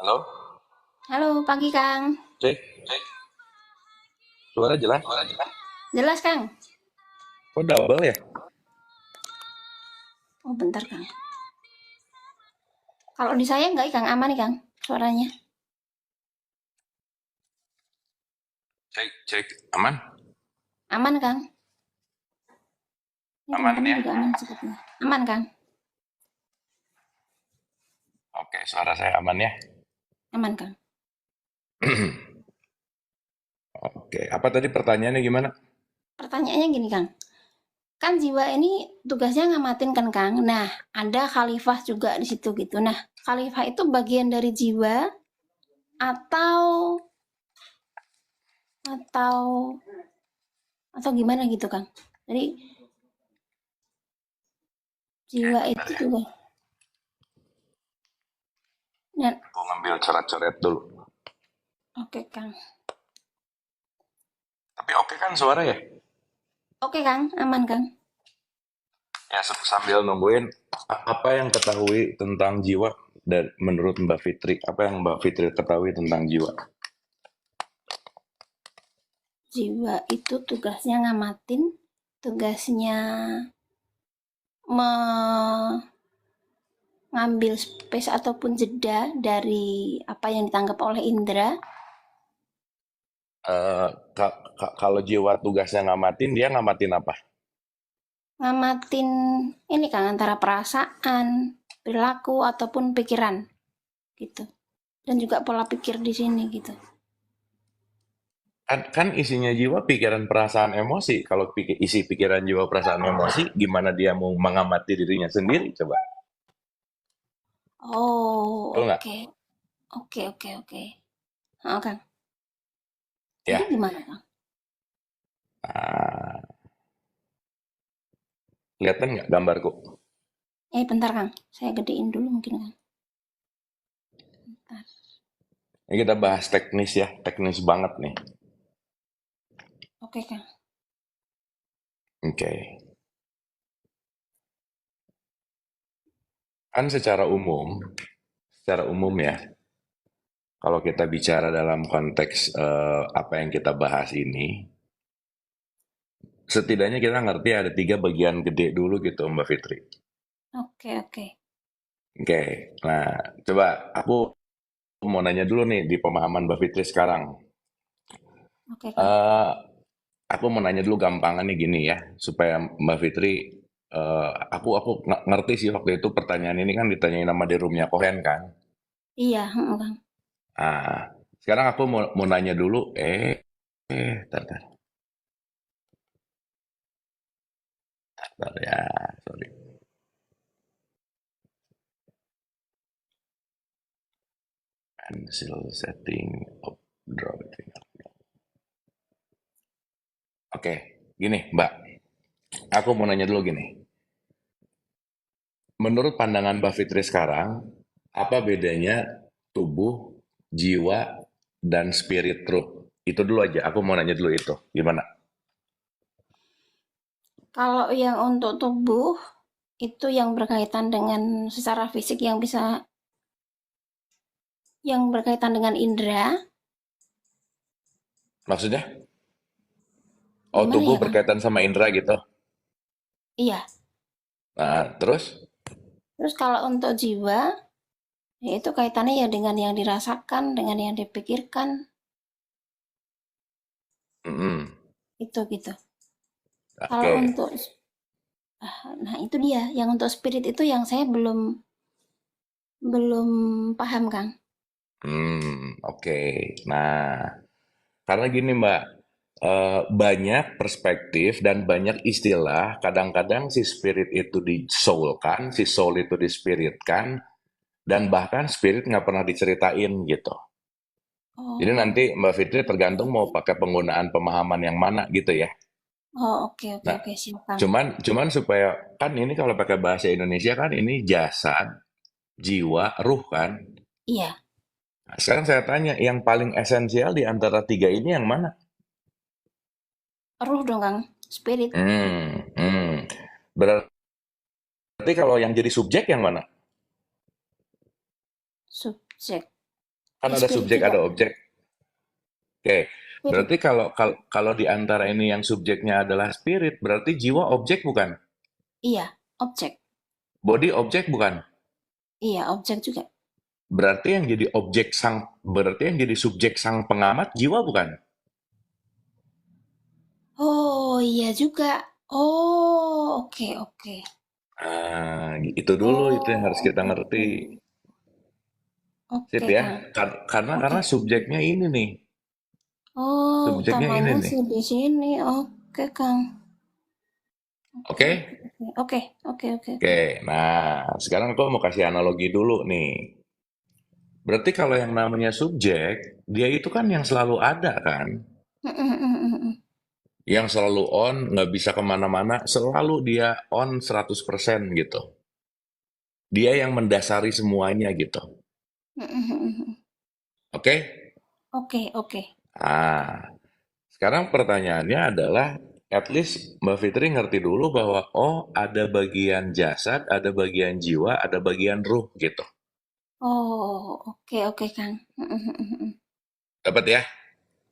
Halo, Halo, pagi Kang. cek, suara jelas. Jelas Kang? Kok double ya? Oh bentar Kang. Kalau di saya enggak Kang, aman nih Kang suaranya. Cek, cek, aman? Aman Kang. Ini Aman teman-teman ya? juga aman sepertinya. Aman Kang. Oke, suara saya aman ya. Aman Kang. Oke, apa tadi pertanyaannya gimana? Pertanyaannya gini Kang. Kan jiwa ini tugasnya ngamatin kan Kang. Nah, ada khalifah juga di situ gitu. Nah, khalifah itu bagian dari jiwa atau atau atau gimana gitu Kang? Jadi Oke, jiwa bentar itu ya. juga. Dan Aku ngambil coret-coret dulu. oke Kang. Tapi oke kan suara ya? Oke Kang, aman Kang. Ya, sambil nungguin, apa yang ketahui tentang jiwa dan menurut Mbak Fitri, apa yang Mbak Fitri ketahui tentang jiwa? Jiwa itu tugasnya ngamatin, tugasnya mengambil space ataupun jeda dari apa yang ditangkap oleh indera, Eh, kalau jiwa tugasnya ngamatin, dia ngamatin apa? ngamatin ini kan antara perasaan, perilaku ataupun pikiran gitu. Dan juga pola pikir di sini gitu. Kan isinya jiwa pikiran perasaan emosi. Kalau isi pikiran jiwa perasaan emosi, gimana dia mau mengamati dirinya sendiri? Coba, Oh, betul nggak? oke. Oke, oke, oke. Oh, Kang. Jadi Ya, gimana, Kang? nah, kelihatan nggak gambarku? Bentar, Kang. Saya gedein dulu mungkin, Kang. Bentar. Ini kita bahas teknis ya, teknis banget nih. Oke, Kang. Oke, kan secara umum ya, kalau kita bicara dalam konteks apa yang kita bahas ini, setidaknya kita ngerti ada tiga bagian gede dulu gitu, Mbak Fitri. Oke, oke. Oke, nah coba aku mau nanya dulu nih di pemahaman Mbak Fitri sekarang. Oke, Kang. Eh, aku mau nanya dulu gampangannya gini ya, supaya Mbak Fitri, aku ngerti sih waktu itu pertanyaan ini kan ditanyain nama di roomnya Kohen kan. Iya, Kang. Ah, sekarang aku mau nanya dulu, tar, ya, sorry. Cancel setting of draw. Oke, gini Mbak, aku mau nanya dulu gini. Menurut pandangan Mbak Fitri sekarang, apa bedanya tubuh, jiwa, dan spirit truth? Itu dulu aja, aku mau nanya dulu itu. Gimana? Kalau yang untuk tubuh, itu yang berkaitan dengan secara fisik yang berkaitan dengan indera. Maksudnya? Oh, Gimana tubuh ya, Kang? berkaitan sama indera gitu. Iya. Nah, terus? Terus kalau untuk jiwa, ya itu kaitannya ya dengan yang dirasakan, dengan yang dipikirkan, Mm-mm. itu gitu. Kalau Oke. untuk, nah itu dia, yang untuk spirit itu yang saya belum belum paham, Kang. Oke. Nah, karena gini Mbak, banyak perspektif dan banyak istilah. Kadang-kadang si spirit itu di-soul-kan, si soul itu dispiritkan, dan bahkan spirit nggak pernah diceritain gitu. Jadi Oh, nanti Mbak Fitri oke, tergantung mau oke. pakai penggunaan pemahaman yang mana gitu ya. Oh, oke, oke, Nah, oke, siap, Kang. cuman supaya kan ini kalau pakai bahasa Indonesia kan ini jasad, jiwa, ruh kan. Iya, Nah, sekarang saya tanya, yang paling esensial di antara tiga ini yang mana? ruh dong, Kang. Spirit, Hmm, hmm. Berarti kalau yang jadi subjek yang mana? subjek. Kan Ya ada spirit subjek, juga. ada objek. Oke, Spirit. berarti kalau di antara ini yang subjeknya adalah spirit, berarti jiwa objek bukan? Iya, objek. Body objek bukan? Iya, objek juga. Berarti yang jadi subjek sang pengamat jiwa bukan? Oh, iya juga. Oh, oke, oke. Itu dulu itu yang harus Oh, kita oke, ngerti. oke. Sip Oke, ya. Kang. Karena Oke. subjeknya ini nih. Oh, Subjeknya ini utamanya nih. sih di sini. Oke, Kang. Oke, Oke? oke, oke. Oke, oke, oke, oke. Oke. Nah, sekarang aku mau kasih analogi dulu nih. Berarti kalau yang namanya subjek, dia itu kan yang selalu ada kan? Yang selalu on, nggak bisa kemana-mana, selalu dia on 100% gitu. Dia yang mendasari semuanya gitu. Oke? Oke, oke. Ah, sekarang pertanyaannya adalah, at least Mbak Fitri ngerti dulu bahwa, oh ada bagian jasad, ada bagian jiwa, ada bagian ruh gitu. Oh, oke, oke, Kang. Dapat ya?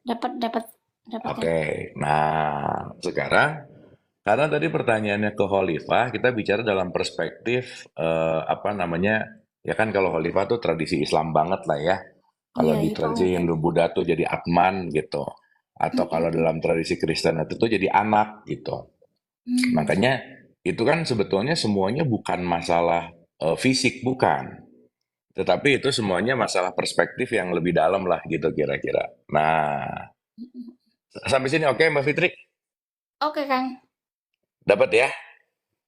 Dapat, dapat, dapat, Kang. Oke. Nah, sekarang karena tadi pertanyaannya ke Khalifah, kita bicara dalam perspektif apa namanya? Ya kan kalau Khalifah tuh tradisi Islam banget lah ya. Kalau Iya, di iya banget, tradisi Kang. Hindu Buddha tuh jadi Atman gitu. Atau kalau dalam tradisi Kristen itu tuh jadi anak gitu. Hmm. Makanya itu kan sebetulnya semuanya bukan masalah fisik, bukan. Tetapi itu semuanya masalah perspektif yang lebih dalam lah gitu kira-kira. Nah, sampai sini oke Mbak Fitri? Oke, Kang. Dapat ya?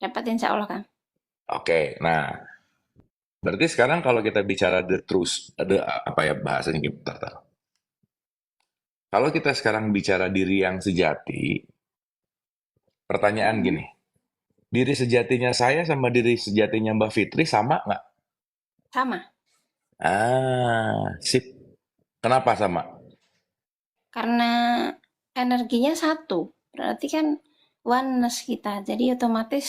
Dapat insya Allah, Kang. Oke. Nah, berarti sekarang kalau kita bicara the truth, apa ya bahasanya kita? Kalau kita sekarang bicara diri yang sejati, pertanyaan Mm-mm. gini, diri sejatinya saya sama diri sejatinya Mbak Fitri sama nggak? Sama. Sip. Kenapa sama? Karena energinya satu. Berarti kan oneness kita. Jadi otomatis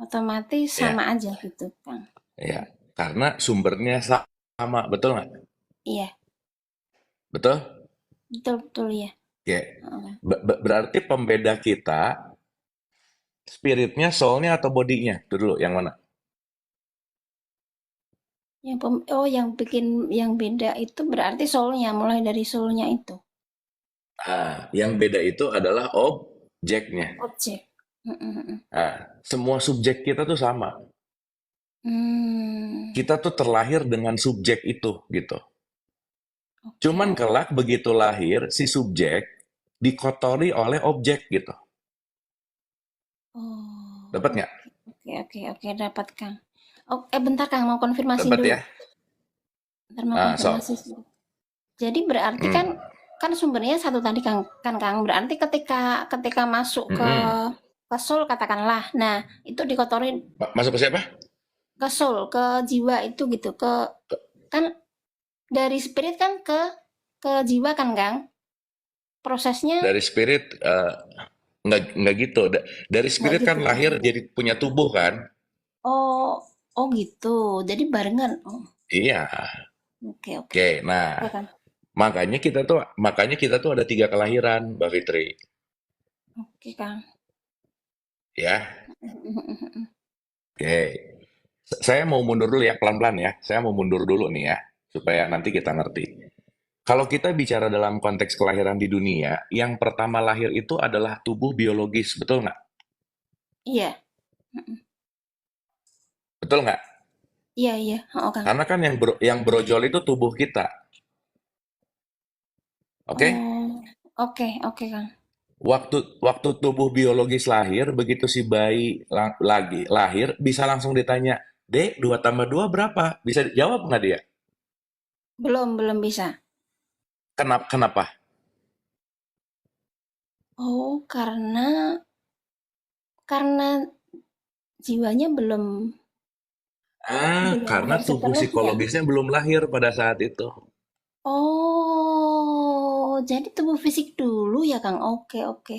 otomatis sama Ya, aja gitu, Kang. ya. Karena sumbernya sama, betul nggak? Iya, Betul? betul betul ya. Ya. Heeh. Berarti pembeda kita, spiritnya, soulnya atau bodinya? Itu dulu, yang mana? Yang bikin yang beda itu berarti soulnya, mulai dari soulnya itu. Yang beda itu adalah objeknya. Objek. Mm-mm. Semua subjek kita tuh sama. Hmm, Kita tuh terlahir dengan subjek itu, gitu. oke, Cuman oke. kelak begitu lahir, si subjek dikotori oleh objek, gitu. Oh, Dapat nggak? oke, oke, oke, oke, dapat, Kang. Oh, bentar, Kang, mau konfirmasi Dapat dulu. ya? Bentar, mau So, konfirmasi. Jadi berarti kan hmm, kan sumbernya satu tadi, Kang, kan, Kang. Berarti ketika ketika masuk mm-mm. ke soul katakanlah. Nah, itu dikotorin Masuk ke siapa? ke soul, ke jiwa itu gitu, ke kan dari spirit kan ke jiwa kan, Kang? Prosesnya Dari spirit, nggak gitu. Dari nggak spirit gitu kan ya. lahir jadi punya tubuh kan? Oh, oh gitu. Jadi barengan. Oh, Iya. oke, oke. Oke, nah Oke, Kang. makanya kita tuh ada tiga kelahiran, Mbak Fitri. Oke, Kang. Ya, oke. Saya mau mundur dulu ya, pelan-pelan ya. Saya mau mundur dulu nih ya, supaya nanti kita ngerti. Kalau kita bicara dalam konteks kelahiran di dunia, yang pertama lahir itu adalah tubuh biologis, betul nggak? Iya. Betul nggak? Iya, iya. Oh, Kang. Karena kan yang brojol itu tubuh kita, oke? Oh, oke, oke, Kang. Waktu waktu tubuh biologis lahir, begitu si bayi lagi lahir, bisa langsung ditanya, Dek, 2 tambah 2 berapa? Bisa jawab nggak dia? Belum bisa. Kenapa? Oh, karena jiwanya belum belum Karena lahir tubuh sepenuhnya. psikologisnya belum lahir pada saat itu. Oh, jadi tubuh fisik dulu ya, Kang? Oke, oke.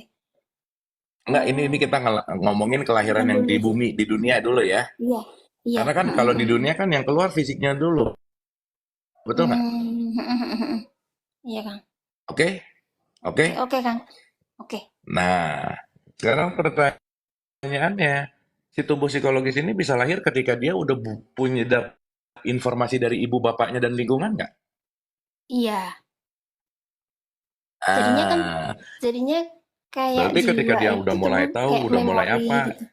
Enggak, ini Oh, kita ngomongin kelahiran bukan yang dulu di ya? bumi, di dunia dulu ya. Iya, iya. Karena kan kalau di dunia kan yang keluar fisiknya dulu. Betul nggak? Hmm. Iya, Kang. Oke? Oke? Oke, oke, Kang. Oke. Nah, sekarang pertanyaannya, si tubuh psikologis ini bisa lahir ketika dia udah punya informasi dari ibu bapaknya dan lingkungan nggak? Iya. Jadinya kan Ah, jadinya kayak berarti ketika jiwa dia udah itu mulai kan tahu, kayak udah mulai memori apa? gitu.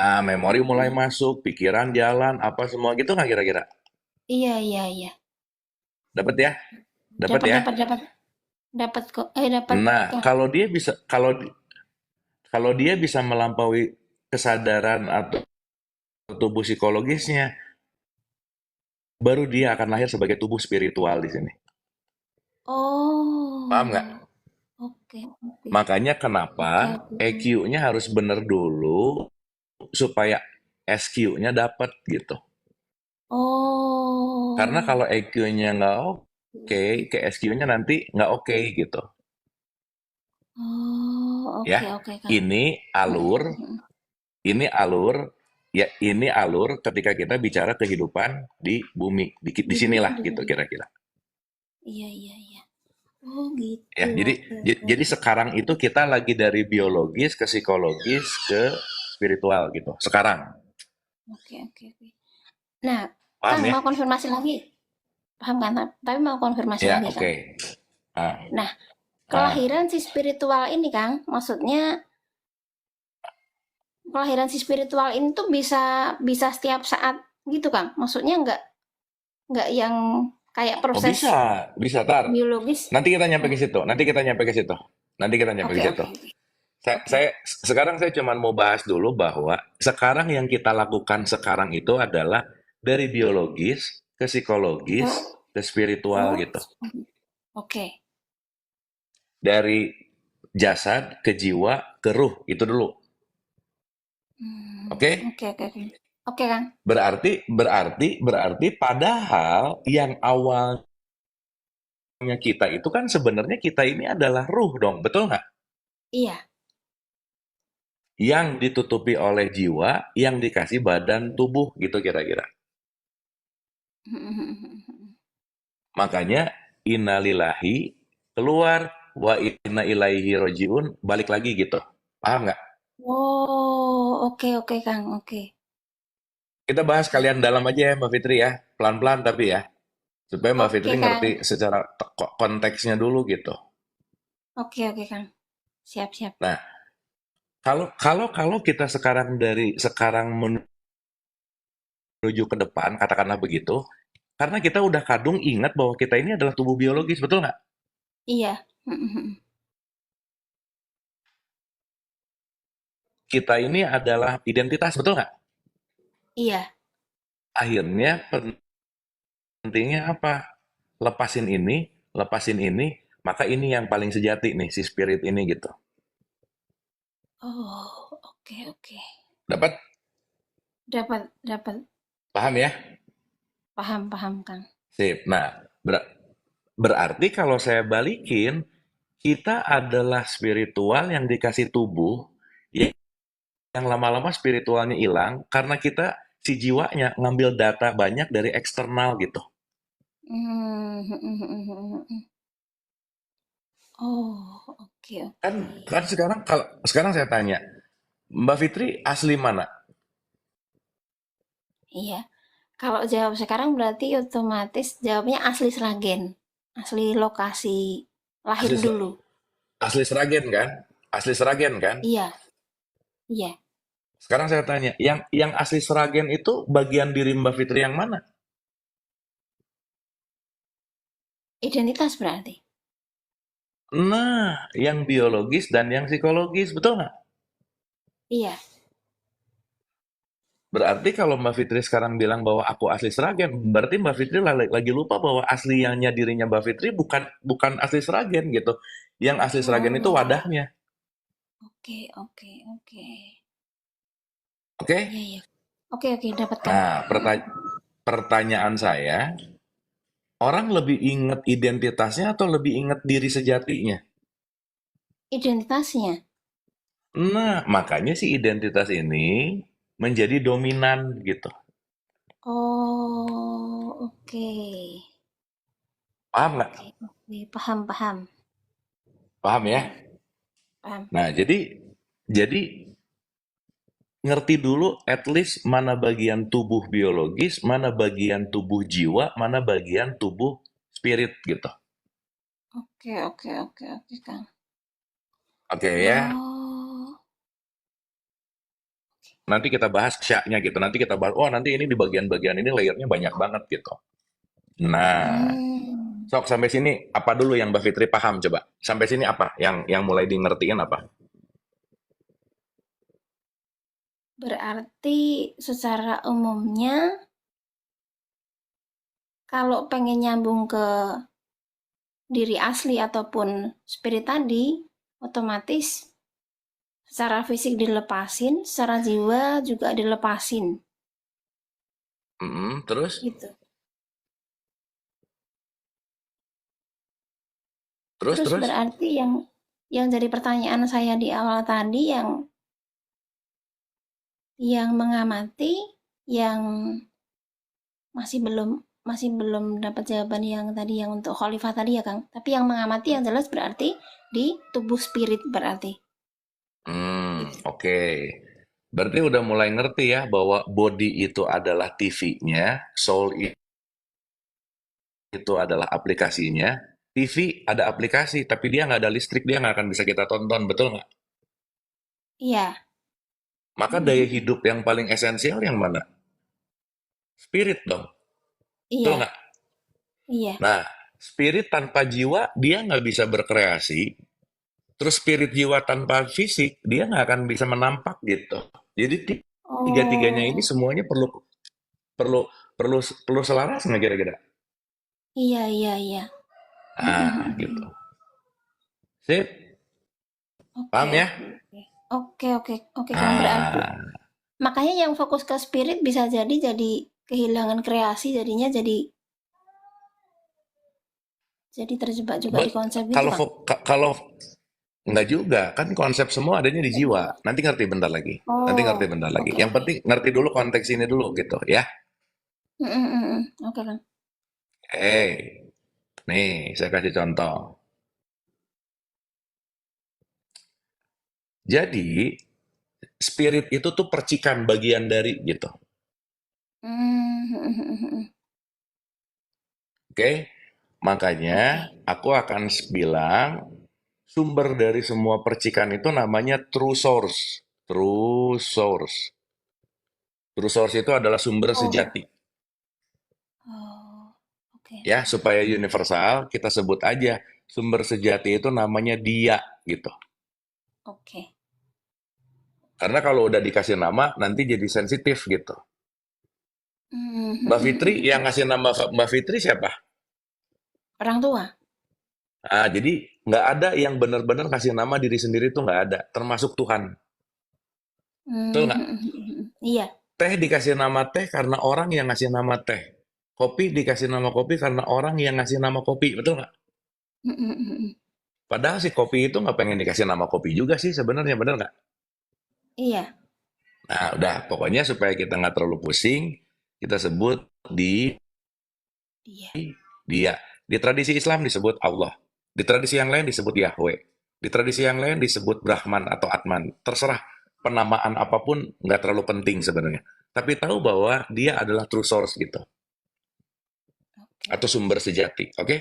Ah, memori mulai Hmm. masuk, pikiran jalan, apa semua gitu nggak kira-kira? Iya, iya, iya. Dapat ya? Dapat Dapat, ya? dapat, dapat. Dapat kok. Dapat, Nah, Kang. kalau dia bisa melampaui kesadaran atau tubuh psikologisnya, baru dia akan lahir sebagai tubuh spiritual di sini. Paham nggak? Oh. Oke, oke. Makanya kenapa Oke, oke. EQ-nya harus bener dulu supaya SQ-nya dapat gitu. Karena Oh. kalau EQ-nya nggak oke, ke SQ-nya nanti nggak oke gitu. Oh, Ya, oke, oke, Kang. ini Mhm, alur, mhm. ini alur ketika kita bicara kehidupan di bumi, di sinilah Di gitu bumi. kira-kira. Iya, iya, iya. Oh, gitu. Ya, jadi Oke, oke, jadi oke. sekarang itu kita lagi dari biologis ke psikologis ke spiritual gitu. Sekarang, Oke, oke, oke. Nah, paham Kang ya? mau konfirmasi lagi. Paham kan? Tapi mau konfirmasi Ya, lagi, Kang. oke. Ah, Nah, ah. kelahiran si spiritual ini, Kang, maksudnya kelahiran si spiritual ini tuh bisa bisa setiap saat gitu, Kang. Maksudnya nggak yang kayak Oh proses bisa, bisa tar. biologis. Nanti kita nyampe Oh, ke situ. Nanti kita nyampe ke situ. Nanti kita nyampe ke oke, situ. oke, oke. Oke. Sekarang saya cuma mau bahas dulu bahwa sekarang yang kita lakukan sekarang itu adalah dari biologis ke psikologis Oh, ke spiritual oh, gitu. oke. Dari jasad ke jiwa ke ruh itu dulu. Oke? Oke, oke, oke. Oke, Kang. Berarti padahal yang awalnya kita itu kan sebenarnya kita ini adalah ruh dong, betul nggak? Iya. Yang ditutupi oleh jiwa, yang dikasih badan tubuh gitu kira-kira. Makanya innalillahi keluar, wa inna ilaihi rojiun balik lagi gitu. Paham nggak? Oh, oke, oke, Kang. Oke. Kita bahas Oke. kalian dalam aja ya Mbak Fitri ya, pelan-pelan tapi ya, supaya Mbak Oke, Fitri Kang. ngerti secara konteksnya dulu gitu. Oke, oke, Kang. Siap, siap. Nah, kalau kita sekarang dari sekarang menuju ke depan, katakanlah begitu, karena kita udah kadung ingat bahwa kita ini adalah tubuh biologis, betul nggak? Iya. Kita ini adalah identitas, betul nggak? Iya. Akhirnya pentingnya apa? Lepasin ini, maka ini yang paling sejati nih, si spirit ini gitu. Oh, oke, oke. Dapat? Dapat, dapat. Paham ya? Paham, paham, Kang. Sip. Nah, berarti kalau saya balikin, kita adalah spiritual yang dikasih tubuh, yang lama-lama spiritualnya hilang, karena kita, si jiwanya, ngambil data banyak dari eksternal gitu. Oh, oke, Kan, oke. kan sekarang saya tanya, Mbak Fitri asli mana? Iya. Kalau jawab sekarang berarti otomatis jawabnya asli Sragen. Asli lokasi lahir Asli dulu. asli Seragen kan? Asli Seragen kan? Iya, iya. Sekarang saya tanya, yang asli Seragen itu bagian diri Mbak Fitri yang mana? Identitas berarti. Nah, yang biologis dan yang psikologis, betul nggak? Iya. Berarti kalau Mbak Fitri sekarang bilang bahwa aku asli Seragen, berarti Mbak Fitri lagi lupa bahwa aslinya dirinya Mbak Fitri bukan bukan asli Seragen gitu. Yang asli Seragen itu Oh, wadahnya. oke, oke, oke. Oke? Iya, iya. Oke, oke, dapat Kang. Nah, pertanyaan saya, orang lebih ingat identitasnya atau lebih ingat diri sejatinya? Identitasnya. Nah, makanya si identitas ini menjadi dominan gitu. Oh, oke. Paham nggak? Oke, oke. Paham, paham. Paham ya? Paham, paham. Nah, jadi ngerti dulu at least mana bagian tubuh biologis, mana bagian tubuh jiwa, mana bagian tubuh spirit gitu. Oke, oke, oke, oke, Kang. Oke ya. Oh, Nanti kita bahas nya gitu. Nanti kita bahas, oh nanti ini di bagian-bagian ini layernya banyak banget gitu. Nah, hmm. sok sampai sini apa dulu yang Mbak Fitri paham coba? Sampai sini apa? Yang mulai di ngertiin apa? Berarti secara umumnya, kalau pengen nyambung ke diri asli ataupun spirit tadi, otomatis secara fisik dilepasin, secara jiwa juga dilepasin. Terus, Gitu. terus, Terus terus. berarti yang jadi pertanyaan saya di awal tadi yang mengamati, yang masih belum dapat jawaban yang tadi yang untuk khalifah tadi ya Kang. Tapi yang mengamati yang jelas berarti di tubuh spirit berarti. Gitu. Oke. Berarti udah mulai ngerti ya bahwa body itu adalah TV-nya, soul itu adalah aplikasinya. TV ada aplikasi, tapi dia nggak ada listrik, dia nggak akan bisa kita tonton, betul nggak? Iya. Maka daya hidup yang paling esensial yang mana? Spirit dong, betul Iya. nggak? Iya. Nah, spirit tanpa jiwa, dia nggak bisa berkreasi. Terus spirit jiwa tanpa fisik, dia nggak akan bisa menampak gitu. Jadi tiga-tiganya ini Oh. semuanya perlu perlu perlu perlu selaras nggak kira-kira? Iya, iya, iya. Ah, gitu. Sip, Oke, paham ya? oke, oke. Oke, oke, oke Kang, berarti Ah, makanya yang fokus ke spirit bisa jadi kehilangan kreasi, jadinya jadi terjebak juga di but konsep gitu kalau Kang. kalau nggak juga, kan konsep semua adanya di Nggak jiwa. juga. Nanti ngerti bentar lagi. Nanti ngerti Oh, bentar lagi. oke, Yang oke. penting ngerti dulu konteks ini dulu gitu ya. Mm, mm, mm, mm. Oke Kang. Nih saya kasih contoh. Jadi spirit itu tuh percikan bagian dari gitu. Mm, mm, mm, mm, mm. Oke? Makanya Oke. aku akan bilang sumber dari semua percikan itu namanya true source. True source. True source itu adalah sumber Oh, sejati. oh, oke, Ya, supaya universal, kita sebut aja sumber sejati itu namanya dia gitu. oke. Karena kalau udah dikasih nama, nanti jadi sensitif gitu. Mm, mm, Mbak mm, Fitri, mm, yang mm. ngasih nama Mbak Fitri siapa? Orang tua. Ah, jadi nggak ada yang benar-benar kasih nama diri sendiri itu nggak ada, termasuk Tuhan. Betul Mm, nggak? mm, mm, mm, mm. Iya. Teh dikasih nama teh karena orang yang ngasih nama teh. Kopi dikasih nama kopi karena orang yang ngasih nama kopi. Betul nggak? Mm, mm, mm, mm. Padahal si kopi itu nggak pengen dikasih nama kopi juga sih sebenarnya, bener nggak? Iya. Nah, udah. Pokoknya supaya kita nggak terlalu pusing, kita sebut di Iya. dia. Di tradisi Islam disebut Allah. Di tradisi yang lain disebut Yahweh. Di tradisi yang lain disebut Brahman atau Atman. Terserah penamaan apapun nggak terlalu penting sebenarnya. Tapi tahu bahwa dia adalah true source gitu. Oke. Atau sumber sejati. Oke?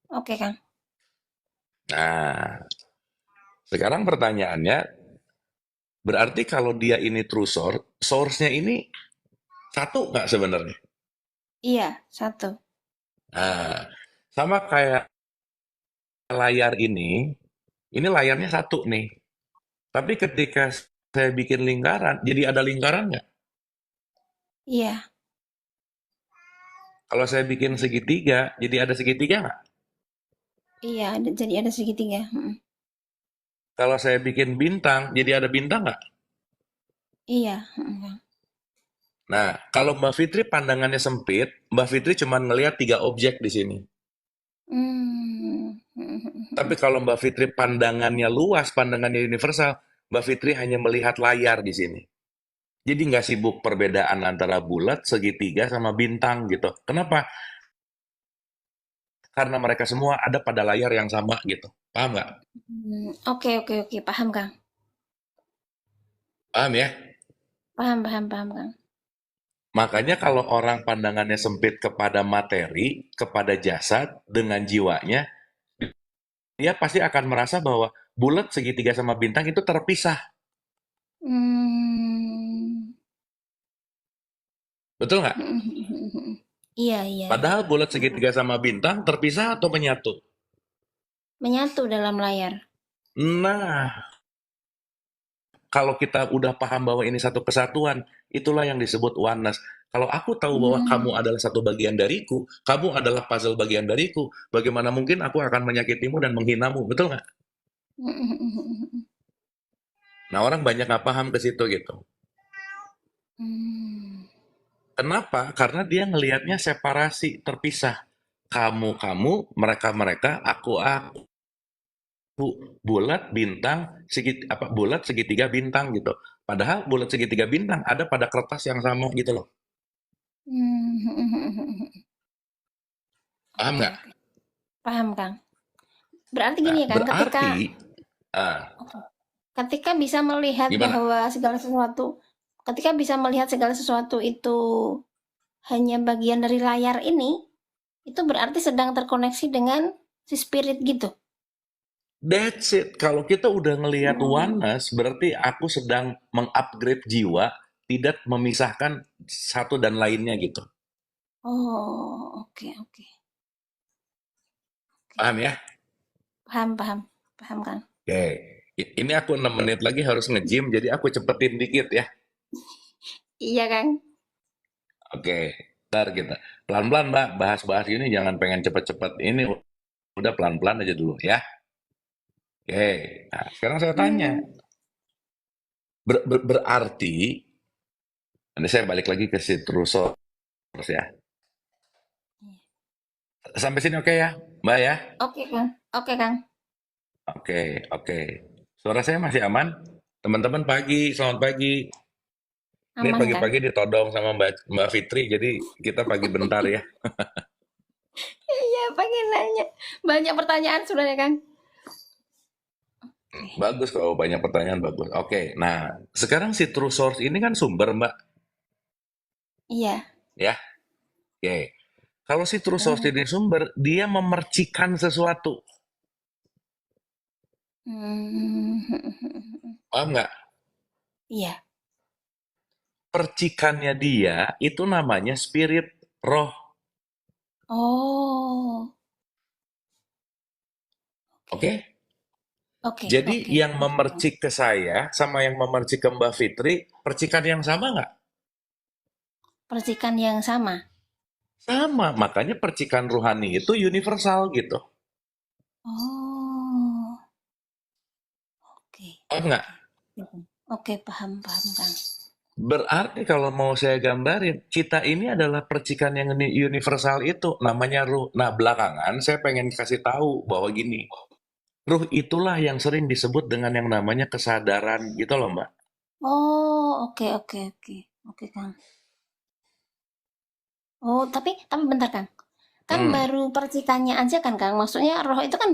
Oke Kang. Nah, sekarang pertanyaannya, berarti kalau dia ini true source, source-nya ini satu nggak sebenarnya? Iya, satu. Nah, sama kayak layar ini layarnya satu nih. Tapi ketika saya bikin lingkaran, jadi ada lingkaran nggak? Iya. Kalau saya bikin segitiga, jadi ada segitiga nggak? Iya, jadi ada segitiga. Mm. Kalau saya bikin bintang, jadi ada bintang nggak? Iya. Mm, Kang. Nah, kalau Mbak Fitri pandangannya sempit, Mbak Fitri cuma ngelihat tiga objek di sini. Mm, mm, mm, Tapi mm. kalau Mbak Fitri pandangannya luas, pandangannya universal, Mbak Fitri hanya melihat layar di sini. Jadi nggak sibuk perbedaan antara bulat, segitiga, sama bintang gitu. Kenapa? Karena mereka semua ada pada layar yang sama gitu. Paham nggak? Oke, oke, oke, paham, Kang. Paham ya? Paham, paham, paham, Kang. Makanya kalau orang pandangannya sempit kepada materi, kepada jasad, dengan jiwanya, dia pasti akan merasa bahwa bulat, segitiga, sama bintang itu terpisah. Hmm. Betul nggak? Iya, iya, iya. Padahal bulat, segitiga, sama bintang terpisah atau menyatu? Menyatu dalam layar. Nah, kalau kita udah paham bahwa ini satu kesatuan, itulah yang disebut oneness. Kalau aku tahu bahwa kamu Hmm. adalah satu bagian dariku, kamu adalah puzzle bagian dariku, bagaimana mungkin aku akan menyakitimu dan menghinamu, betul nggak? Nah, orang banyak nggak paham ke situ gitu. Hmm. Kenapa? Karena dia ngelihatnya separasi, terpisah. Kamu, mereka, aku. Bulat, bintang, bulat, segitiga, bintang gitu. Padahal bulat, segitiga, bintang ada pada kertas yang sama gitu loh. Hmm. Paham Oke, nggak? oke. Paham, Kang. Berarti Nah, gini ya, Kang, ketika berarti, ah, ketika bisa melihat gimana? bahwa segala sesuatu, ketika bisa melihat segala sesuatu itu hanya bagian dari layar ini, itu berarti sedang terkoneksi dengan si spirit gitu. That's it. Kalau kita udah ngelihat Hmm. oneness, berarti aku sedang mengupgrade jiwa, tidak memisahkan satu dan lainnya gitu. Oh, oke, oke, oke. Paham ya? Paham, paham, paham, Kang. Oke. Ini aku 6 menit lagi harus nge-gym, jadi aku cepetin dikit ya. Iya, Kang. Oke. Ntar kita pelan-pelan Mbak, bahas-bahas ini jangan pengen cepet-cepet. Ini udah pelan-pelan aja dulu ya. Oke. Nah, sekarang saya tanya. Hmm. Berarti, ini saya balik lagi ke si true source ya. Sampai sini oke ya, Mbak ya? Oke, Kang. Oke, Kang. Oke. Suara saya masih aman? Teman-teman pagi, selamat pagi. Ini Aman, Kang. pagi-pagi ditodong sama Mbak Fitri, jadi kita pagi bentar ya. Iya, pengen nanya. Banyak pertanyaan sebenarnya, Kang. Oke. Bagus kalau banyak pertanyaan, bagus. Oke, nah sekarang si true source ini kan sumber Mbak, Iya. ya. Oke, kalau si true source Hmm. ini sumber, dia memercikan sesuatu. Hmm. Paham nggak? Iya. Percikannya dia itu namanya spirit, roh. Oh, oke. Oke? Oke, Jadi oke. yang memercik ke saya sama yang memercik ke Mbak Fitri, percikan yang sama nggak? Percikan yang sama. Sama, makanya percikan rohani itu universal gitu. Oh, oke, Paham nggak? oke. Oke, paham, paham, Kang. Berarti kalau mau saya gambarin, kita ini adalah percikan yang universal itu, namanya ruh. Nah, belakangan saya pengen kasih tahu bahwa gini, ruh itulah yang sering disebut dengan yang namanya kesadaran gitu loh, Mbak. Oh, oke, oke, oke. Oke, Kang. Oh, tapi bentar, Kang. Kan Hmm, baru percikannya aja kan, Kang? Maksudnya roh itu kan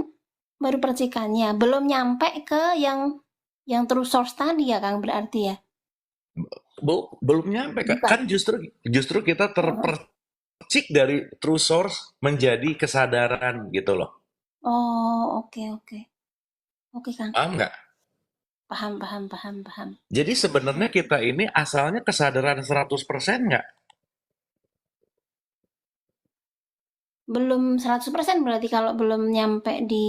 baru percikannya, belum nyampe ke yang true source tadi ya, Kang, berarti ya? belum nyampe, Kak. Bukan. Kan justru kita Heeh. terpercik dari true source menjadi kesadaran gitu loh. Oh, oke, oke. Oke, Kang. Paham nggak? Paham, paham, paham, paham. Jadi sebenarnya Oke. kita ini asalnya kesadaran 100% nggak? Belum 100% berarti kalau belum nyampe di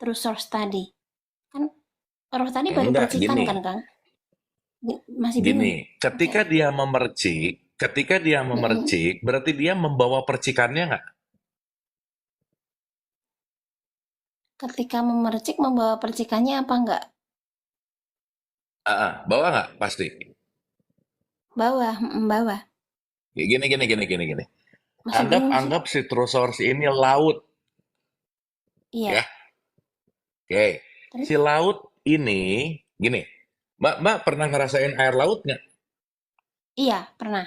true source tadi. Kan roh tadi baru Enggak, percikan gini. kan, Kang? Masih bingung. Gini, Oke. ketika dia Mm-mm. memercik, berarti dia membawa percikannya nggak? Ketika memercik membawa percikannya apa enggak? Bawa nggak? Pasti. Bawah, bawah. Gini. Masih Anggap bingung sih. anggap si true source ini laut, Iya. ya. Oke, si Terus? laut ini, gini, Mbak pernah ngerasain air laut nggak? Iya, pernah.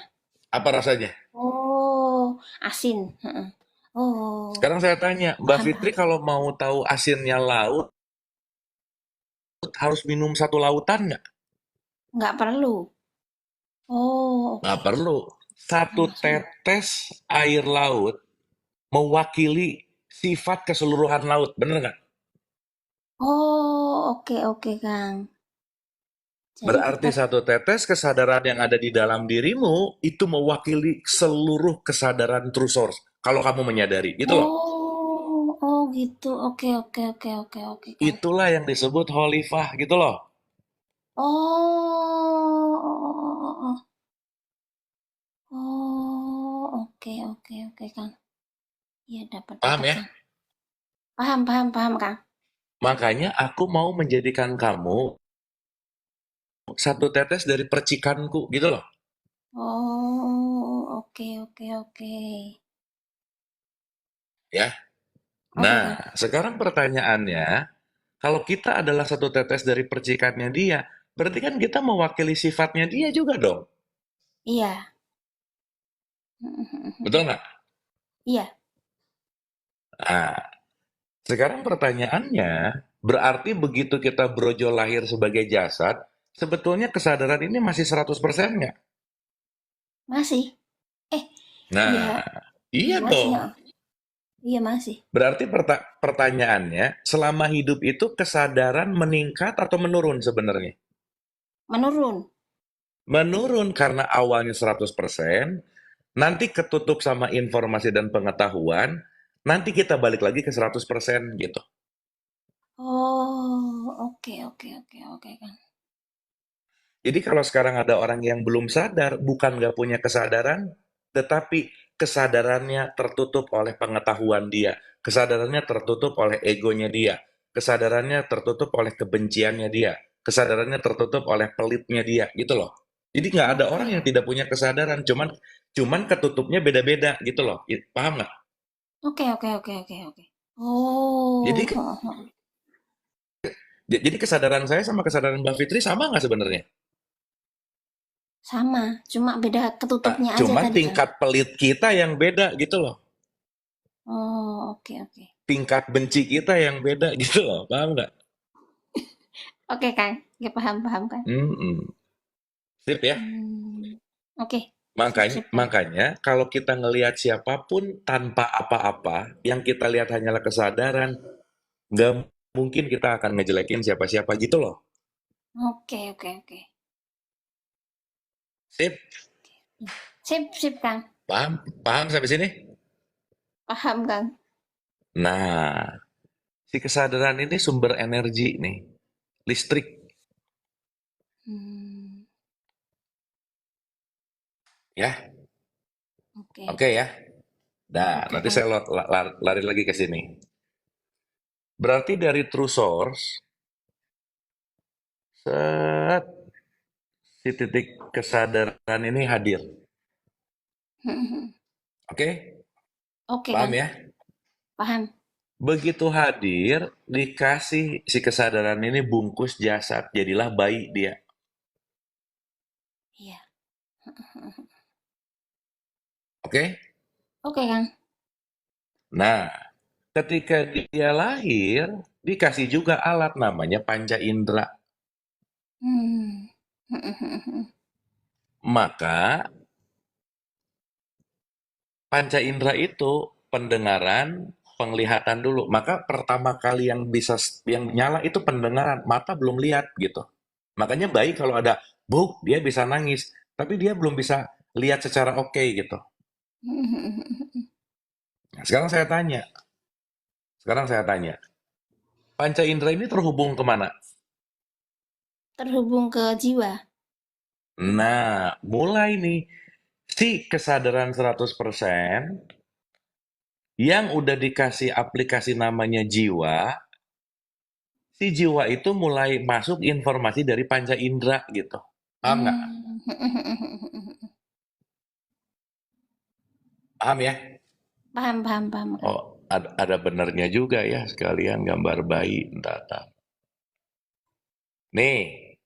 Apa rasanya? Oh, asin. Heeh. Oh, Sekarang saya tanya, Mbak paham, Fitri paham. kalau mau tahu asinnya laut, harus minum satu lautan nggak? Nggak perlu. Oh, Nggak oke. perlu. Satu Langsung. tetes air laut mewakili sifat keseluruhan laut, bener nggak? Oh, oke, oke, Kang. Jadi Berarti tetap. satu tetes kesadaran yang ada di dalam dirimu itu mewakili seluruh kesadaran true source. Kalau kamu menyadari, gitu loh. Oh, oh gitu. Oke, oke, oke, oke, oke, Kang. Itulah yang disebut holifah, gitu loh. Oh, oh, oh, oh. Oh, oke, oke, oke, Kang. Iya, dapat, Paham dapat, ya? Kang. Paham, paham, paham, Kang. Makanya aku mau menjadikan kamu satu tetes dari percikanku, gitu loh. Oh, oke, oke, oke. Ya. Oke, Nah, Kang. sekarang pertanyaannya, kalau kita adalah satu tetes dari percikannya dia, berarti kan kita mewakili sifatnya dia juga dong. Iya. Betul nggak? Iya, Nah, sekarang pertanyaannya, berarti begitu kita brojol lahir sebagai jasad, sebetulnya kesadaran ini masih 100% nggak? masih. Eh, iya, Nah, iya iya masih, dong. heeh. Iya masih. Berarti pertanyaannya, selama hidup itu kesadaran meningkat atau menurun sebenarnya? Menurun. Menurun karena awalnya 100%, nanti ketutup sama informasi dan pengetahuan, nanti kita balik lagi ke 100% gitu. Oh, oke, oke, oke, oke, Kang. Jadi kalau sekarang ada orang yang belum sadar, bukan nggak punya kesadaran, tetapi kesadarannya tertutup oleh pengetahuan dia, kesadarannya tertutup oleh egonya dia, kesadarannya tertutup oleh kebenciannya dia, kesadarannya tertutup oleh pelitnya dia, gitu loh. Jadi nggak ada orang Oke. yang tidak punya kesadaran, cuman cuman ketutupnya beda-beda gitu loh. Paham nggak? Oke, oke, oke, oke, oke. Oh, Jadi heeh, heeh. jadi kesadaran saya sama kesadaran Mbak Fitri sama nggak sebenarnya? Sama, cuma beda Nah, ketutupnya aja cuman tadi, Kang. tingkat pelit kita yang beda gitu loh. Oh, oke, oke. Tingkat benci kita yang beda gitu loh, paham nggak? Oke, Kang. Oke, paham, paham, Kang. Mm-mm. Sip ya. Oke. Sip, Makanya, sip, Kang. makanya kalau kita ngelihat siapapun tanpa apa-apa, yang kita lihat hanyalah kesadaran, nggak mungkin kita akan ngejelekin siapa-siapa gitu loh. Oke, oke, oke. Sip, Sip, sip, Kang. paham, paham sampai sini? Paham, Kang. Nah, si kesadaran ini sumber energi nih, listrik, Hmm, ya, oke. oke ya. Nah, Oke, nanti Kang. saya lari lagi ke sini. Berarti dari true source, set, si titik kesadaran ini hadir. Oke, Oke, paham Kang. ya? Paham. Begitu hadir, dikasih si kesadaran ini bungkus jasad, jadilah bayi dia. Iya. Oke? Oke, Kang. Nah, ketika dia lahir, dikasih juga alat namanya panca indera. Hmm. Maka panca indera itu pendengaran, penglihatan dulu. Maka pertama kali yang nyala itu pendengaran, mata belum lihat gitu. Makanya bayi kalau ada buk, dia bisa nangis, tapi dia belum bisa lihat secara oke gitu. Nah, sekarang saya tanya, panca indera ini terhubung kemana? Terhubung ke jiwa. Nah, mulai nih, si kesadaran 100% yang udah dikasih aplikasi namanya jiwa, si jiwa itu mulai masuk informasi dari panca indera gitu. Paham nggak? Hmm. Paham ya? Paham, paham, paham, Kang. Oh, ada benernya juga ya, sekalian gambar bayi. Ntar. Nih,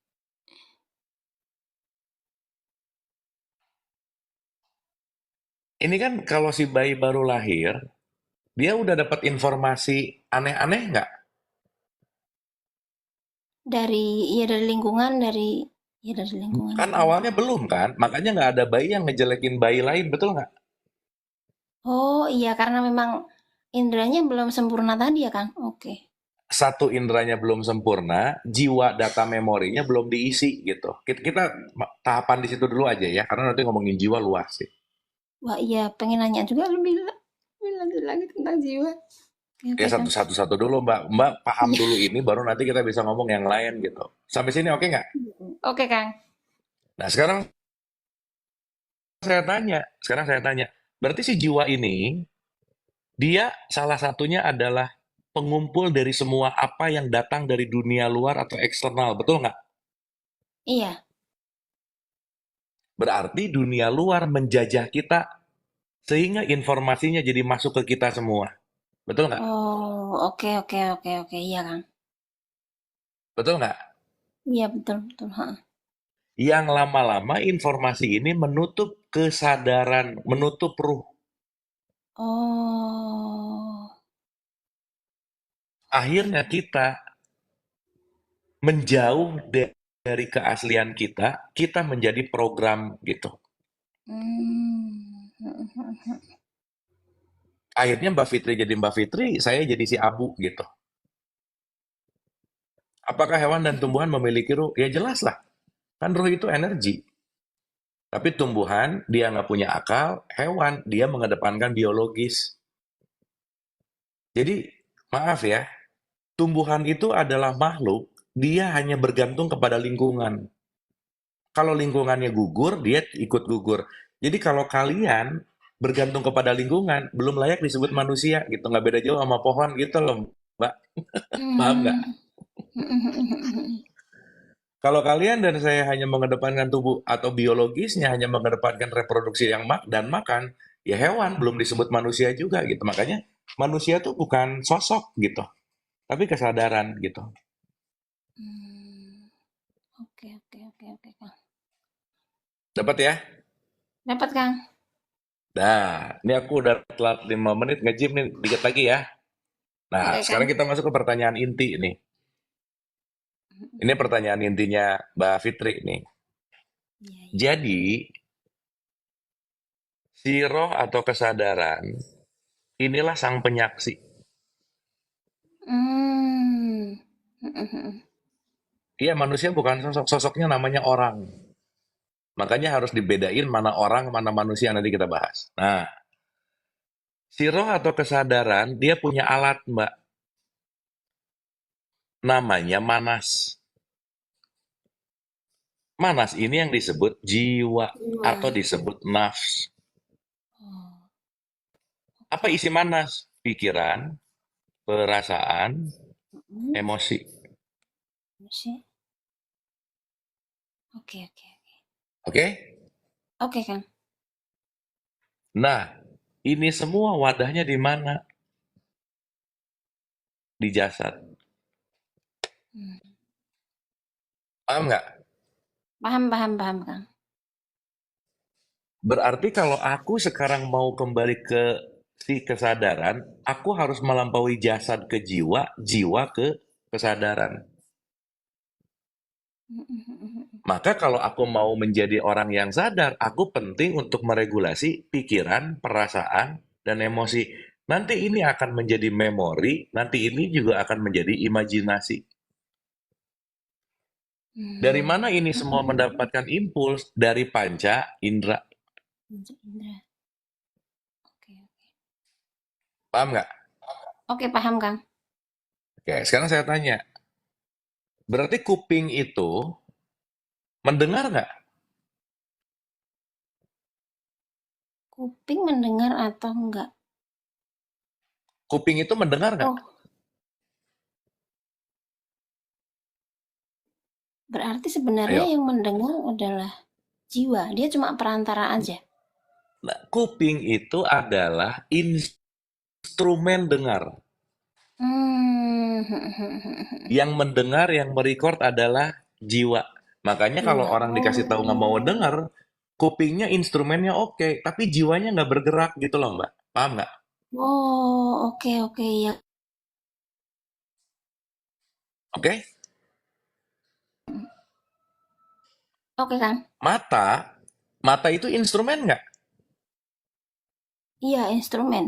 Ini kan kalau si bayi baru lahir, dia udah dapat informasi aneh-aneh nggak? Dari lingkungan, dari lingkungan Kan juga. awalnya belum kan? Makanya nggak ada bayi yang ngejelekin bayi lain, betul nggak? Oh iya, karena memang indranya belum sempurna tadi ya, Kang? Oke. Satu inderanya belum sempurna, jiwa data memorinya belum diisi gitu. Kita tahapan di situ dulu aja ya, karena nanti ngomongin jiwa luas sih. Wah iya, pengen nanya juga lebih lanjut lagi tentang jiwa. Oke, Ya oke, Kang. satu-satu dulu Mbak. Mbak paham Iya. dulu ini, baru nanti kita bisa ngomong yang lain gitu. Sampai sini oke nggak? Oke, Kang. Nah sekarang saya tanya, berarti si jiwa ini, dia salah satunya adalah pengumpul dari semua apa yang datang dari dunia luar atau eksternal, betul nggak? Iya. Berarti dunia luar menjajah kita sehingga informasinya jadi masuk ke kita semua. Betul nggak? Oh, oke, oke, oke, oke. Iya, Kang. Betul nggak? Iya, betul, betul. Ha. Yang lama-lama informasi ini menutup kesadaran, menutup ruh. Oh. Akhirnya kita menjauh dari keaslian kita, kita menjadi program gitu. Hmm. Akhirnya Mbak Fitri jadi Mbak Fitri, saya jadi si Abu gitu. Apakah hewan dan tumbuhan memiliki ruh? Ya jelas lah, kan ruh itu energi. Tapi tumbuhan, dia nggak punya akal, hewan, dia mengedepankan biologis. Jadi, maaf ya, tumbuhan itu adalah makhluk, dia hanya bergantung kepada lingkungan. Kalau lingkungannya gugur, dia ikut gugur. Jadi kalau kalian bergantung kepada lingkungan, belum layak disebut manusia gitu. Nggak beda jauh sama pohon gitu loh, Mbak. Paham nggak? Hmm. Kalau kalian dan saya hanya mengedepankan tubuh atau biologisnya hanya mengedepankan reproduksi yang dan makan, ya hewan belum disebut manusia juga gitu. Makanya manusia tuh bukan sosok gitu, tapi kesadaran gitu. Hmm. Oke, oke, oke, oke, Kang. Dapat ya? Dapat, Kang. Nah, ini aku udah telat 5 menit nge-gym nih, dikit lagi ya. Nah, Oke, sekarang Kang. kita masuk ke pertanyaan inti nih. Ini pertanyaan intinya Mbak Fitri nih. Iya, iya. Jadi, si roh atau kesadaran, inilah sang penyaksi. Hmm. Iya, manusia bukan sosok, sosoknya namanya orang. Makanya harus dibedain mana orang, mana manusia nanti kita bahas. Nah, si roh atau kesadaran, dia punya alat, Mbak. Namanya manas. Manas ini yang disebut jiwa Jiwa. atau disebut nafs. Oh, Apa oke. isi manas? Pikiran, perasaan, Hmm. emosi. Sih. Oke, oke. Oke? Oke, Kang. Nah, ini semua wadahnya di mana? Di jasad. Hmm. Paham nggak? Paham, paham, paham, Kang. Berarti kalau aku sekarang mau kembali ke si kesadaran, aku harus melampaui jasad ke jiwa, jiwa ke kesadaran. Maka kalau aku mau menjadi orang yang sadar, aku penting untuk meregulasi pikiran, perasaan, dan emosi. Nanti ini akan menjadi memori, nanti ini juga akan menjadi imajinasi. Dari Hmm. mana ini semua mendapatkan impuls? Dari panca indera. Indra. Oke, oke. Paham nggak? Oke, paham, Kang. Oke, sekarang saya tanya. Berarti kuping itu mendengar nggak? Kuping mendengar atau enggak? Kuping itu mendengar nggak? Oh, berarti sebenarnya Ayo. yang mendengar adalah jiwa. Dia cuma perantara aja. Nah, kuping itu adalah instrumen dengar. Hmm. Yang mendengar, yang merecord adalah jiwa. Makanya kalau Jiwa. orang dikasih tahu nggak mau Oh. dengar, kupingnya instrumennya oke, tapi jiwanya nggak bergerak gitu loh Mbak. Paham nggak? Oh, oke oke ya. Oke? Oke, Kang. Mata, mata itu instrumen nggak? Iya, instrumen.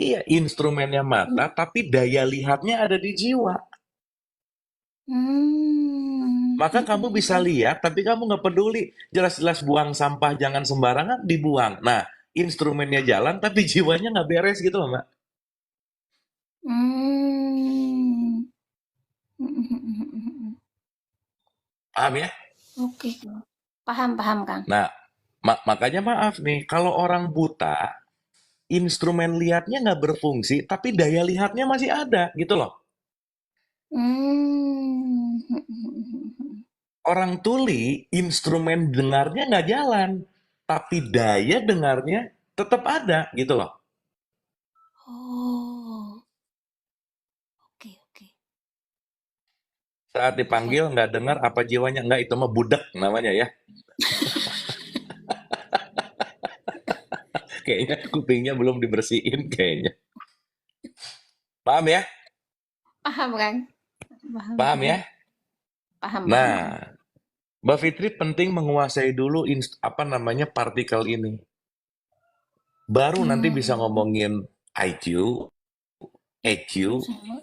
Iya, instrumennya mata, tapi daya lihatnya ada di jiwa. Hmm. Maka kamu bisa lihat, tapi kamu nggak peduli. Jelas-jelas buang sampah jangan sembarangan, dibuang. Nah, instrumennya jalan, tapi jiwanya nggak beres gitu loh, Mbak. Hmm. Paham ya? Oke, Kang. Paham paham, Kang. Nah, makanya maaf nih, kalau orang buta, instrumen lihatnya nggak berfungsi, tapi daya lihatnya masih ada gitu loh. Hmm. Orang tuli, instrumen dengarnya nggak jalan, tapi daya dengarnya tetap ada gitu loh. Oh, oke oke. Saat Paham. dipanggil nggak dengar apa jiwanya nggak, itu mah budak namanya ya. Kayaknya kupingnya belum dibersihin kayaknya. Paham ya? Paham, Kang. Paham Paham paham. ya? Paham paham paham. Nah, Mbak Fitri penting menguasai dulu apa namanya partikel ini. Baru nanti bisa Hmm. ngomongin IQ, EQ, Sama.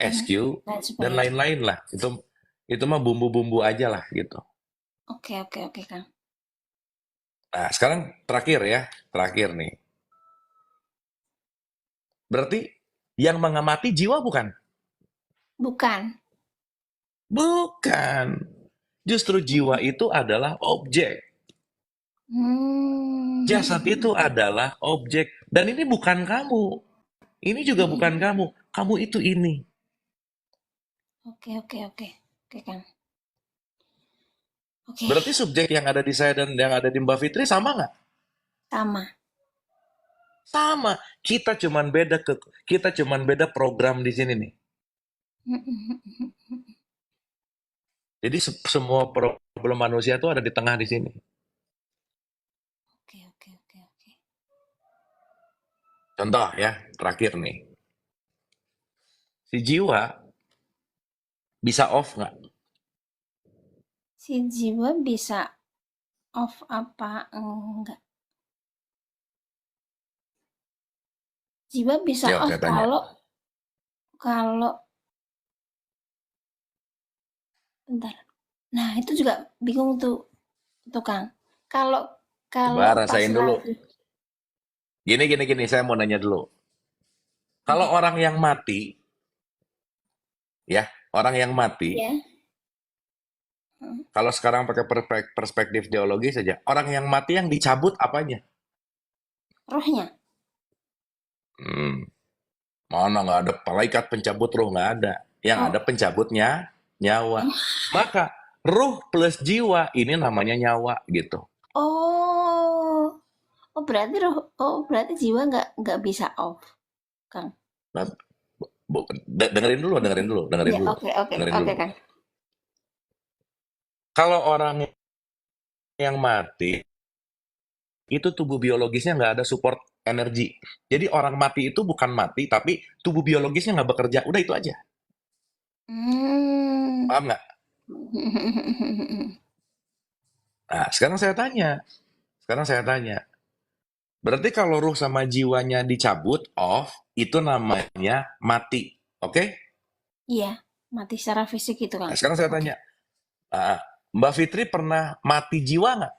SQ, Dan dan sebagainya. lain-lain lah. Itu mah bumbu-bumbu aja lah gitu. Oke oke oke, Kang. Nah, sekarang terakhir ya, terakhir nih. Berarti yang mengamati jiwa bukan? Bukan. Bukan. Justru jiwa itu adalah objek. Jasad Hmm. itu adalah objek. Dan ini bukan kamu. Ini juga bukan kamu. Kamu itu ini. Oke oke oke. Oke, Kang. Oke, Berarti subjek yang ada di saya dan yang ada di Mbak Fitri sama nggak? sama. Sama. Kita cuman beda program di sini nih. Jadi semua problem manusia itu ada di tengah di sini. Oke oke oke oke. Contoh ya, terakhir nih. Si jiwa bisa off nggak? Si jiwa bisa off apa enggak? Jiwa bisa Yuk off saya tanya. kalau kalau bentar. Nah, itu juga bingung tuh Kang. Kalau Coba kalau pas rasain dulu. lagi Gini, saya mau nanya dulu. Kalau oke. orang yang mati, ya, orang yang mati, Ya. Hmm. kalau sekarang pakai perspektif geologi saja, orang yang mati yang dicabut apanya? Rohnya. Hmm, mana nggak ada malaikat pencabut ruh, nggak ada. Yang ada Oh, pencabutnya nyawa. Maka ruh plus jiwa ini namanya nyawa gitu. oh. Oh, berarti berarti jiwa nggak bisa off, Kang. Nah, dengerin Ya, dulu, oke oke dengerin oke, dulu. Kang. Kalau orang yang mati itu tubuh biologisnya nggak ada support energi. Jadi orang mati itu bukan mati, tapi tubuh biologisnya nggak bekerja. Udah itu aja. Hmm. Paham nggak? Nah, sekarang saya tanya. Berarti kalau ruh sama jiwanya dicabut, off, itu namanya mati. Oke? Iya, mati secara fisik itu, Nah, Kang. sekarang saya Oke. tanya. ah, Mbak Fitri pernah mati jiwa nggak?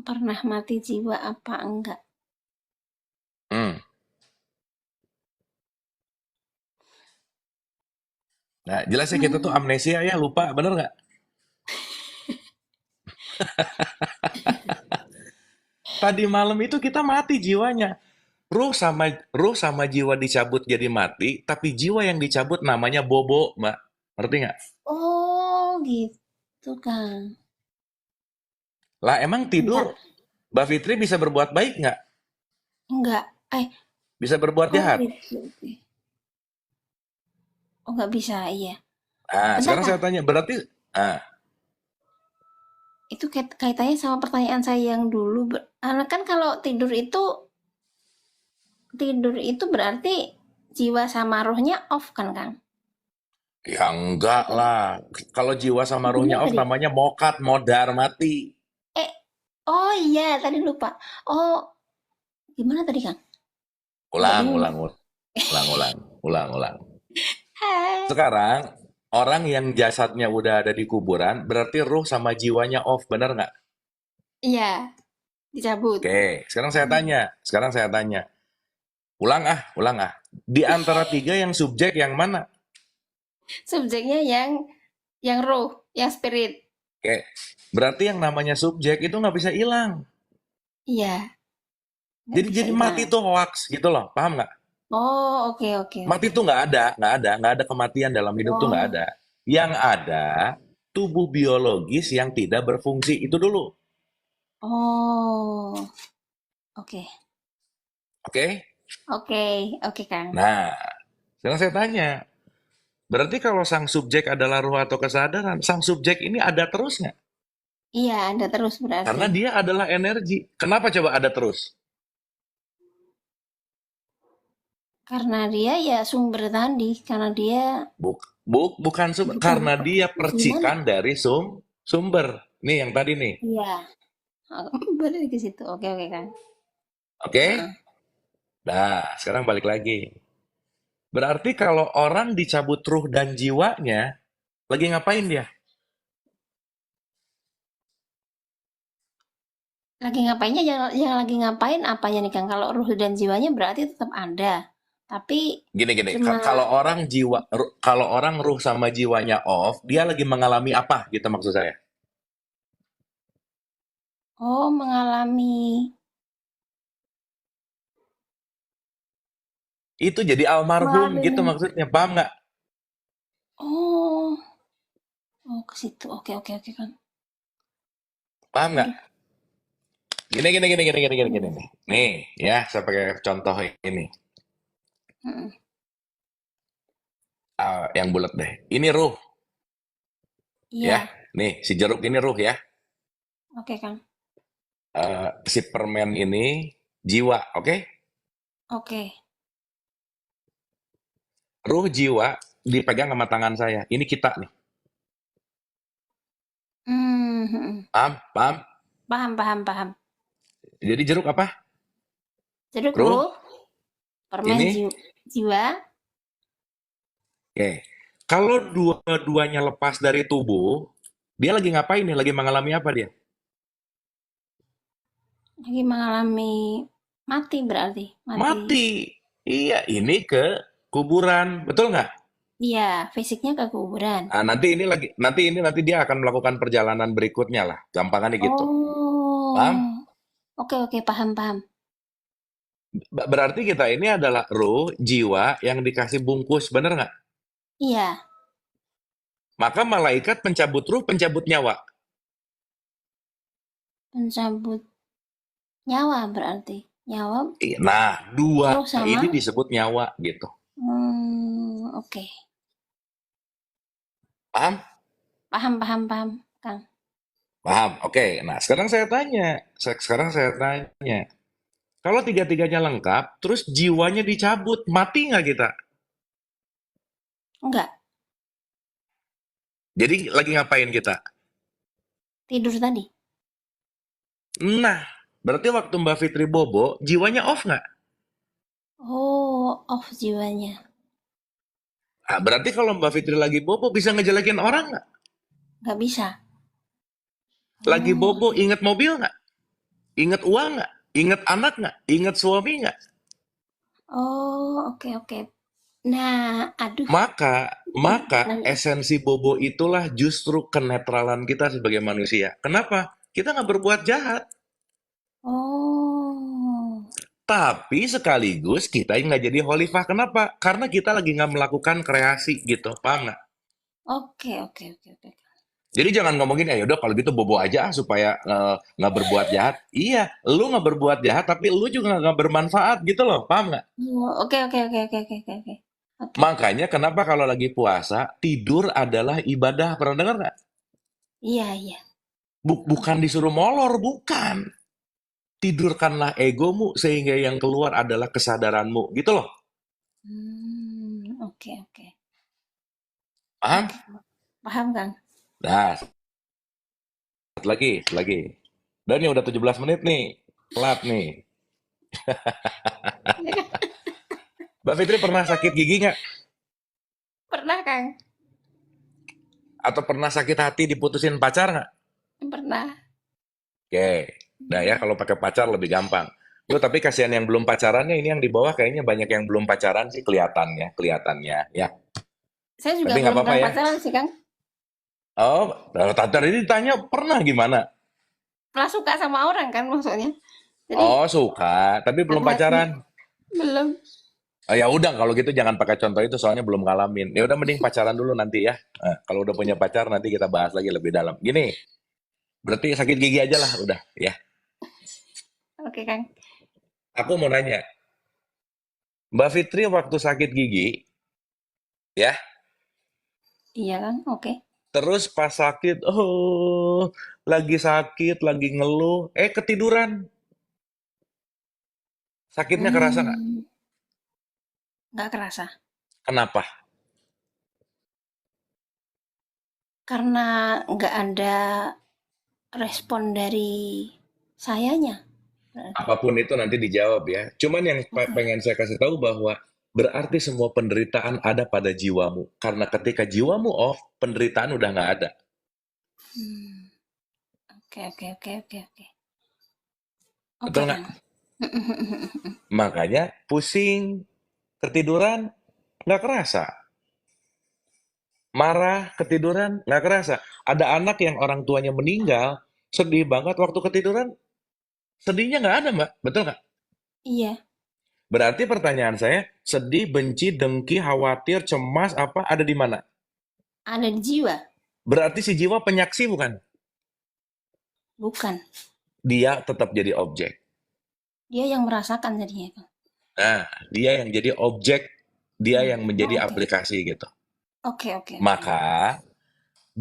Pernah mati jiwa apa enggak? Hmm. Nah, jelasnya kita tuh Hmm. amnesia ya, lupa. Bener nggak? Tadi malam itu kita mati jiwanya. Ruh sama jiwa dicabut jadi mati, tapi jiwa yang dicabut namanya bobo, Mbak. Ngerti nggak? Oh, gitu, Kang. Lah emang tidur Bentar. Mbak Fitri bisa berbuat baik nggak? Enggak. Bisa berbuat Oh jahat? gitu. Oke. Oh, nggak bisa, iya. Nah, Bentar, sekarang Kang. saya tanya, berarti Ah, Itu kaitannya sama pertanyaan saya yang dulu. Karena kan kalau tidur itu berarti jiwa sama rohnya off kan, Kang? ya enggak Atau lah. Kalau jiwa sama ruhnya gimana off tadi? namanya mokat, modar, mati. Eh, oh iya, tadi lupa. Oh, gimana tadi, Kang? Agak Ulang, bingung nih. ulang, ulang, ulang, ulang, ulang. Hai. Sekarang, orang yang jasadnya udah ada di kuburan, berarti ruh sama jiwanya off, bener nggak? Iya, dicabut. Oke, sekarang saya tanya. Ulang ah, ulang ah. Di antara tiga yang subjek yang mana? Subjeknya yang roh, yang spirit. Oke, berarti yang namanya subjek itu nggak bisa hilang. Iya, nggak bisa Jadi mati hilang. itu hoax gitu loh, paham nggak? Oh, oke, oke, Mati oke. itu nggak ada kematian dalam hidup tuh nggak Oh, ada. Yang ada tubuh biologis yang tidak berfungsi itu dulu. oh, oke, Oke? oke, oke, Kang. Nah, sekarang saya tanya, berarti kalau sang subjek adalah ruh atau kesadaran, sang subjek ini ada terus nggak? Iya, ada terus berarti. Karena dia adalah energi. Kenapa coba ada terus? Karena dia ya sumber tadi, karena dia Bukan bukan karena dia gimana? percikan dari sumber. Nih yang tadi nih. Iya, balik ke situ. Oke, oke, Kang. Oke? Heeh. Nah, sekarang balik lagi. Berarti kalau orang dicabut ruh dan jiwanya, lagi ngapain dia? Lagi ngapainnya, yang lagi ngapain apanya nih, Kang? Kalau ruh dan jiwanya berarti tetap ada. Tapi Gini, cuma kalau orang ruh sama jiwanya off, dia lagi mengalami apa gitu maksud saya. oh mengalami Itu jadi almarhum gitu mengalami maksudnya, paham nggak? oh oh ke situ. Oke, oke, oke, Kang. Paham nggak? Aduh. Gini Iya. nih. Nih, ya, saya pakai contoh ini. Heeh. Yang bulat deh. Ini ruh, ya. Iya, Nih, si jeruk ini ruh ya. oke, Kang. Si permen ini jiwa, oke? Oke. Ruh jiwa dipegang sama tangan saya. Ini kita nih. Mhm. Paham? Paham? Paham, paham, paham. Jadi jeruk apa? Jeruk Ruh ruh, permen ini. jiwa. Oke. Kalau dua-duanya lepas dari tubuh, dia lagi ngapain nih? Lagi mengalami apa dia? Lagi mengalami mati berarti, mati. Mati. Iya, ini ke kuburan, betul nggak? Iya, fisiknya keguguran. Nanti dia akan melakukan perjalanan berikutnya lah. Gampangannya gitu. Paham? Oh, oke, oke, paham, paham. Berarti kita ini adalah ruh, jiwa yang dikasih bungkus, bener nggak? Iya, Maka malaikat pencabut ruh, pencabut nyawa. pencabut nyawa berarti. Nyawa Nah, dua ruh sama ini disebut nyawa gitu. oke. Paham? Paham, paham, paham, Kang. Paham. Oke. Nah, sekarang saya tanya. Kalau tiga-tiganya lengkap, terus jiwanya dicabut, mati nggak kita? Enggak, Jadi lagi ngapain kita? tidur tadi. Nah, berarti waktu Mbak Fitri bobo, jiwanya off nggak? Oh, off jiwanya. Ah, berarti kalau Mbak Fitri lagi bobo, bisa ngejelekin orang nggak? Nggak bisa. Lagi Oh, bobo, inget mobil nggak? Inget uang nggak? Inget anak nggak? Inget suami nggak? oh, oke, oke. Nah, aduh, Maka, maka nanya. esensi bobo itulah justru kenetralan kita sebagai manusia. Kenapa? Kita nggak berbuat jahat. Oh, Tapi sekaligus kita nggak jadi khalifah. Kenapa? Karena kita lagi nggak melakukan kreasi gitu. Paham nggak? oke, oke, oke, oke. Jadi jangan ngomongin, ya udah kalau gitu bobo aja supaya nggak berbuat jahat. Iya, lu nggak berbuat jahat, tapi lu juga nggak bermanfaat gitu loh. Paham nggak? Oh, oke, oke, oke, oke, oke, oke, oke. Oke. Makanya kenapa kalau lagi puasa, tidur adalah ibadah. Pernah dengar nggak? Iya, iya. Bukan disuruh molor, bukan. Tidurkanlah egomu sehingga yang keluar adalah kesadaranmu, gitu loh. Oke, oke. Paham? Oke, paham, Kang. Nah, satu lagi. Dan ini udah 17 menit nih. Telat nih. Iya, Kang. Mbak Fitri pernah sakit gigi nggak? Pernah, Kang. Atau pernah sakit hati diputusin pacar nggak? Pernah. Oke. Nah ya, kalau pakai pacar lebih gampang. Lu tapi kasihan yang belum pacarannya, ini yang di bawah kayaknya banyak yang belum pacaran sih kelihatannya ya. Saya juga Tapi nggak belum apa-apa pernah ya. pacaran sih, Kang. Oh, kalau tadi ditanya pernah gimana? Pernah suka sama orang kan maksudnya. Jadi, Oh, suka, tapi belum hati-hati. pacaran. Belum. Ah, ya udah kalau gitu jangan pakai contoh itu soalnya belum ngalamin. Ya udah mending pacaran dulu nanti ya. Kalau udah punya pacar nanti kita bahas lagi lebih dalam. Gini, berarti sakit gigi aja lah udah ya. Oke, Kang. Aku mau nanya, Mbak Fitri waktu sakit gigi ya, Iya, Kang. Oke. terus pas sakit, oh lagi sakit, lagi ngeluh, ketiduran. Sakitnya kerasa nggak? Hmm, nggak kerasa. Kenapa? Karena nggak ada respon dari sayanya. Berarti. Apapun itu nanti dijawab ya. Cuman yang Oke. pengen saya kasih tahu bahwa berarti semua penderitaan ada pada jiwamu. Karena ketika jiwamu off, penderitaan udah nggak ada. Hmm, oke, oke, oke, oke, oke. Oke, Betul nggak? Kang. Makanya pusing, ketiduran, nggak kerasa. Marah, ketiduran, nggak kerasa. Ada anak yang orang tuanya meninggal, sedih banget waktu ketiduran, sedihnya nggak ada, Mbak. Betul nggak? Iya, Berarti pertanyaan saya, sedih, benci, dengki, khawatir, cemas, apa ada di mana? ada di jiwa. Berarti si jiwa penyaksi bukan? Bukan. Dia tetap jadi objek. Dia yang merasakan jadinya, Kang. Nah, dia yang jadi objek, dia yang menjadi Oke. aplikasi gitu. Oke, oke, oke. Maka,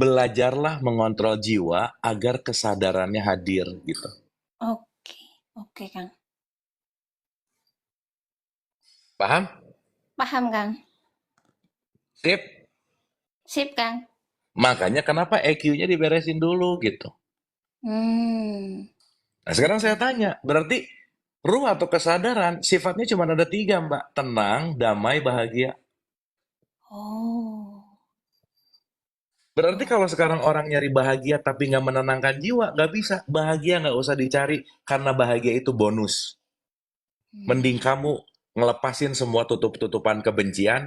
belajarlah mengontrol jiwa agar kesadarannya hadir gitu. Oke. Oke, Kang. Paham? Paham, Kang. Sip. Sip, Kang. Makanya kenapa EQ-nya diberesin dulu gitu. Hmm. Nah, sekarang Oke. saya tanya, berarti ruh atau kesadaran sifatnya cuma ada tiga, Mbak. Tenang, damai, bahagia. Oh. Berarti Oh. kalau sekarang orang nyari bahagia tapi nggak menenangkan jiwa, nggak bisa. Bahagia nggak usah dicari, karena bahagia itu bonus. Mending Hmm. kamu ngelepasin semua tutup-tutupan kebencian,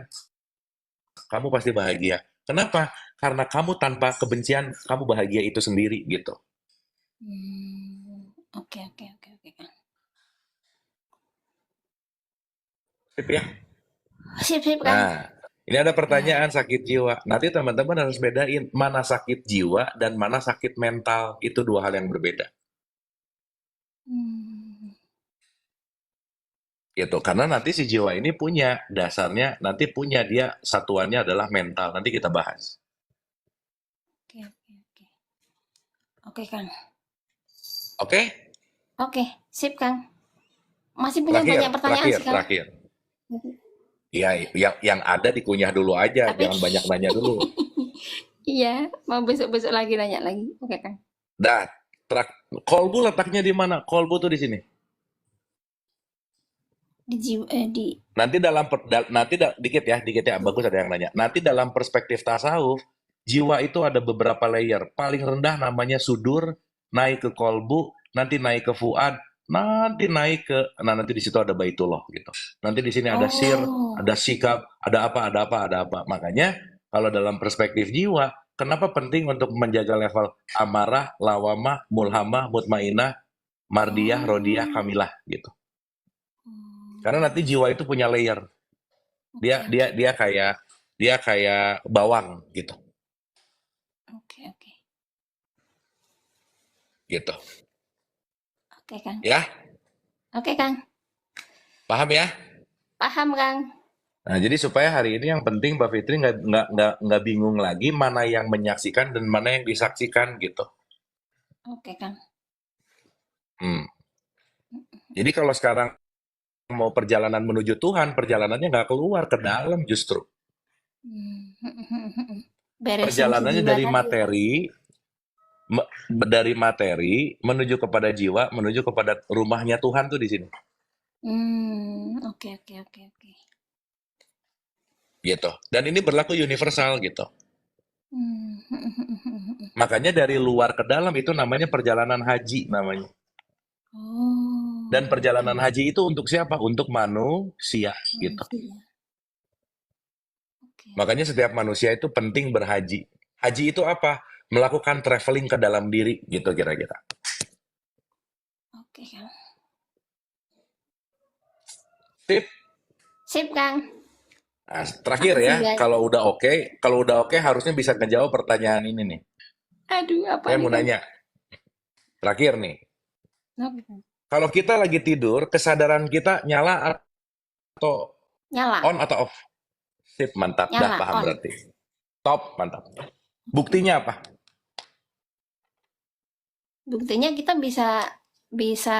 kamu pasti bahagia. Kenapa? Karena kamu tanpa kebencian, kamu bahagia itu sendiri gitu. Oke, oke, oke, oke, Kang. Sip ya? Sip, sip, Kang. Nah, ini ada Nah. pertanyaan sakit jiwa. Nanti teman-teman harus bedain mana sakit jiwa dan mana sakit mental. Itu dua hal yang berbeda. Hmm. Gitu. Karena nanti si jiwa ini punya dasarnya, nanti punya dia satuannya adalah mental. Nanti kita bahas. Oke, oke, oke. Oke, Kang. Oke? Oke, sip, Kang. Masih punya Terakhir, banyak pertanyaan terakhir, sih, Kang. terakhir. Ya, yang ada dikunyah dulu aja, Tapi jangan banyak nanya dulu. iya, mau besok-besok lagi nanya lagi. Oke, Kang. Dah, kolbu letaknya di mana? Kolbu tuh di sini. Di jiwa, di. Nanti dikit ya, bagus ada yang nanya. Nanti dalam perspektif tasawuf, jiwa itu ada beberapa layer. Paling rendah namanya sudur, naik ke kolbu, nanti naik ke fuad, nanti naik ke, nah nanti di situ ada baitullah gitu. Nanti di sini ada sir, Oh. ada sikap, ada apa. Makanya kalau dalam perspektif jiwa, kenapa penting untuk menjaga level amarah, lawamah, mulhamah, mutmainah, mardiyah, rodiyah, Oh. kamilah gitu. Karena nanti Oh. jiwa itu punya layer. Dia Oke, dia oke. dia kayak bawang gitu. Oke, oke. Gitu. Oke, Kang. Ya, Oke, Kang. paham ya? Paham, Kang. Nah, jadi supaya hari ini yang penting Mbak Fitri nggak bingung lagi mana yang menyaksikan dan mana yang disaksikan gitu. Oke, Kang. Hmm. Jadi kalau sekarang mau perjalanan menuju Tuhan, perjalanannya nggak keluar ke dalam justru. Beresin si Perjalanannya jiwa dari tadi ya, Kang. materi, dari materi menuju kepada jiwa, menuju kepada rumahnya Tuhan tuh di sini. Oke, oke, oke, oke. Gitu. Dan ini berlaku universal gitu. Hmm. Makanya dari luar ke dalam itu namanya perjalanan haji namanya. Dan Oh, oke. perjalanan haji itu untuk siapa? Untuk manusia gitu. Manusia. Oke, Makanya setiap manusia itu penting berhaji. Haji itu apa? Melakukan traveling ke dalam diri gitu kira-kira. oke, Kang. Tip. Sip, Kang. Nah, terakhir Makasih ya, banyak. kalau udah oke harusnya bisa ngejawab pertanyaan ini nih. Aduh, apa Saya nih, mau Kang? nanya, terakhir nih. Oke, Kang. Kalau kita lagi tidur, kesadaran kita nyala atau Nyala, on atau off? Sip, mantap. Dah nyala, paham on. berarti. Top, mantap. Buktinya apa? Buktinya kita bisa bisa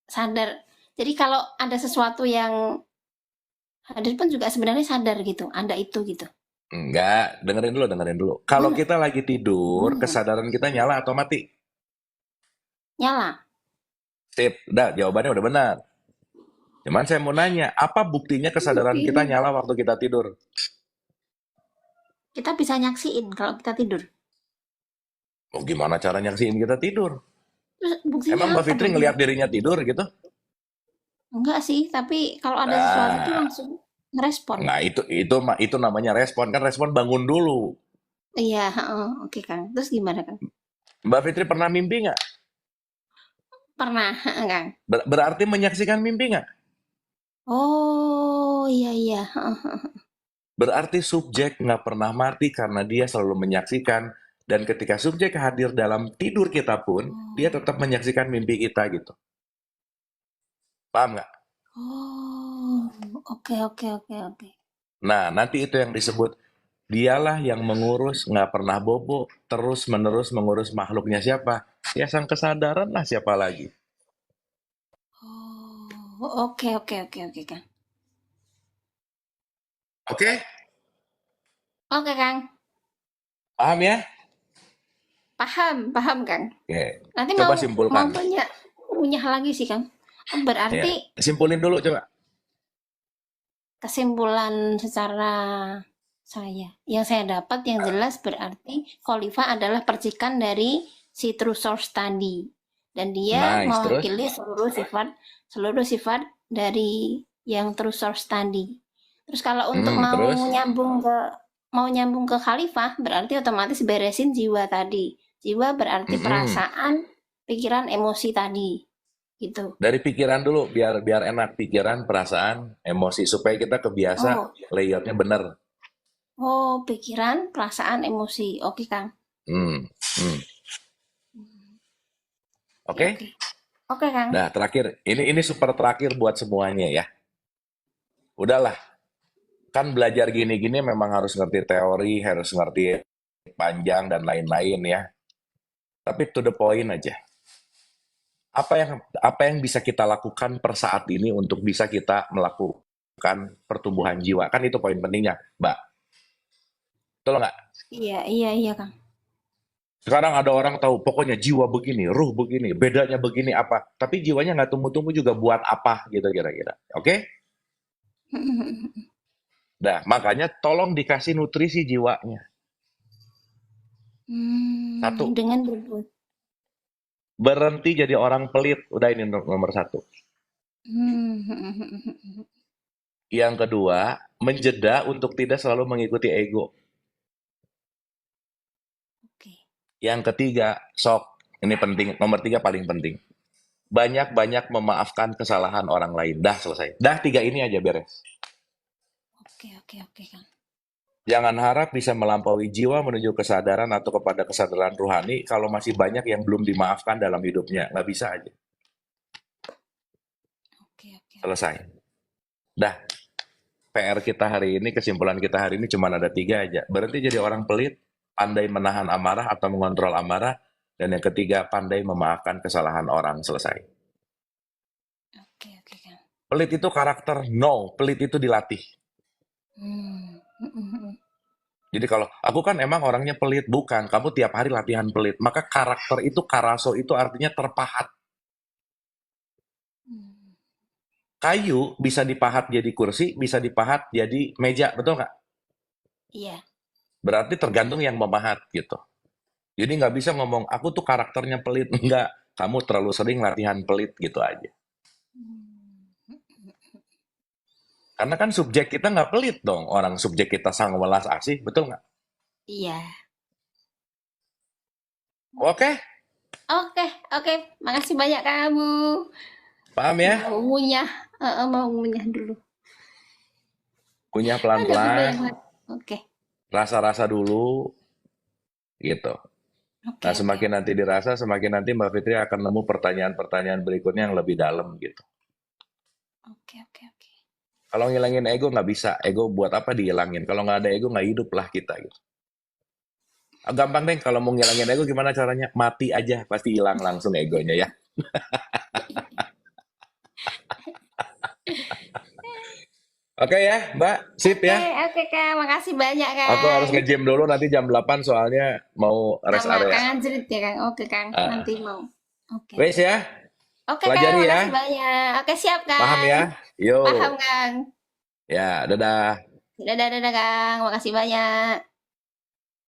sadar. Jadi kalau ada sesuatu yang hadir pun juga sebenarnya sadar gitu, ada itu gitu. Enggak, dengerin dulu, dengerin dulu. Kalau Mana? kita lagi tidur, Gimana? kesadaran kita nyala atau mati? Nyala. Sip, dah jawabannya udah benar. Cuman saya mau nanya, apa buktinya kesadaran kita Buktinya nyala waktu kita tidur? kita bisa nyaksiin kalau kita tidur. Oh, gimana cara nyaksiin kita tidur? Terus buktinya Emang Mbak apa Fitri buktinya? ngelihat dirinya tidur gitu? Enggak sih, tapi kalau ada sesuatu tuh Nah, langsung ngerespon. nah itu namanya respon kan respon bangun dulu. Iya, heeh, oke Kang. Terus gimana Kang? Mbak Fitri pernah mimpi nggak? Pernah, heeh, Kang. Berarti menyaksikan mimpi nggak? Oh, iya iya, heeh, heeh. Berarti subjek nggak pernah mati karena dia selalu menyaksikan. Dan ketika subjek hadir dalam tidur kita pun, dia Oh, tetap menyaksikan mimpi kita gitu. Paham nggak? oh, oke oke oke oke. Nah, nanti itu yang disebut dialah yang mengurus, nggak pernah bobo, terus menerus mengurus makhluknya siapa? Ya sang kesadaran lah siapa lagi. Oh, oke oke oke oke Kang. Oke? Oke Kang, Paham ya? paham paham Kang. Oke. Nanti Coba mau mau simpulkan. tanya punya lagi sih Kang. Oh, Ya, berarti simpulin dulu coba. kesimpulan secara yang saya dapat yang jelas berarti Khalifa adalah percikan dari si true source tadi dan dia Nice, terus? mewakili seluruh sifat dari yang true source tadi. Terus kalau untuk Terus? mau nyambung ke Khalifah berarti otomatis beresin jiwa tadi. Jiwa berarti Mm-mm. perasaan, pikiran, emosi tadi gitu. Dari pikiran dulu, biar biar enak. Pikiran, perasaan, emosi. Supaya kita kebiasa Oh, layernya bener. oh, pikiran, perasaan, emosi. Oke, Kang. Hmm, hmm. Oke, Oke? oke. Oke, Kang. Nah, terakhir. Ini super terakhir buat semuanya ya. Udahlah, kan belajar gini-gini memang harus ngerti teori, harus ngerti panjang dan lain-lain ya. Tapi to the point aja. Apa yang bisa kita lakukan per saat ini untuk bisa kita melakukan pertumbuhan jiwa? Kan itu poin pentingnya, Mbak. Betul nggak? Iya, iya, iya, Kang. Sekarang ada orang tahu, pokoknya jiwa begini, ruh begini, bedanya begini apa. Tapi jiwanya nggak tumbuh-tumbuh juga buat apa gitu kira-kira. Oke? Nah, makanya tolong dikasih nutrisi jiwanya. Satu, Dengan berbuat. berhenti jadi orang pelit. Udah ini nomor satu. Yang kedua, menjeda untuk tidak selalu mengikuti ego. Oke. Yang ketiga, sok. Ini penting, nomor tiga paling penting. Banyak-banyak memaafkan kesalahan orang lain. Dah selesai. Dah tiga ini aja beres. Oke, oke, oke, Kang. Jangan harap bisa melampaui jiwa menuju kesadaran atau kepada kesadaran rohani kalau masih banyak yang belum dimaafkan dalam hidupnya. Nggak bisa aja. Oke, oke, oke. Selesai. Dah. PR kita hari ini, kesimpulan kita hari ini cuma ada 3 aja. Berhenti jadi orang pelit, pandai menahan amarah atau mengontrol amarah, dan yang ketiga, pandai memaafkan kesalahan orang. Selesai. Oke, oke, Kang. Pelit itu karakter? No, pelit itu dilatih. Hmm. Jadi kalau aku kan emang orangnya pelit, bukan. Kamu tiap hari latihan pelit. Maka karakter itu, karaso itu artinya terpahat. Hmm. Kayu bisa dipahat jadi kursi, bisa dipahat jadi meja, betul nggak? Iya. Berarti tergantung yang memahat gitu. Jadi nggak bisa ngomong, aku tuh karakternya pelit. Enggak, kamu terlalu sering latihan pelit gitu aja. Hmm. Karena kan subjek kita nggak pelit dong. Orang subjek kita sang welas asih, betul nggak? Iya. Oke, Oke, oke. Makasih banyak kamu. paham ya? Mau ngunyah, mau ngunyah dulu. Kunyah Ada banyak pelan-pelan, banget. Oke, rasa-rasa dulu, gitu. oke, Nah, oke, semakin nanti dirasa, semakin nanti Mbak Fitri akan nemu pertanyaan-pertanyaan berikutnya yang lebih dalam gitu. oke, oke, oke. Kalau ngilangin ego nggak bisa. Ego buat apa dihilangin? Kalau nggak ada ego nggak hidup lah kita gitu. Ah, gampang deh kalau mau ngilangin ego gimana caranya? Mati aja pasti hilang langsung egonya ya. Oke ya, Mbak. Sip Oke, ya. oke, Kang. Makasih banyak, Aku harus Kang. nge-gym dulu nanti jam 8 soalnya mau rest Sama area. Kang Anjrit ya, Kang. Oke, Kang. Ah, Nanti mau. Oke. wes ya, Oke, Kang. pelajari ya. Makasih banyak. Oke, siap, Paham Kang. ya? Paham, Yo. Kang. Ya, dadah. Dadah, dadah, Kang. Makasih banyak.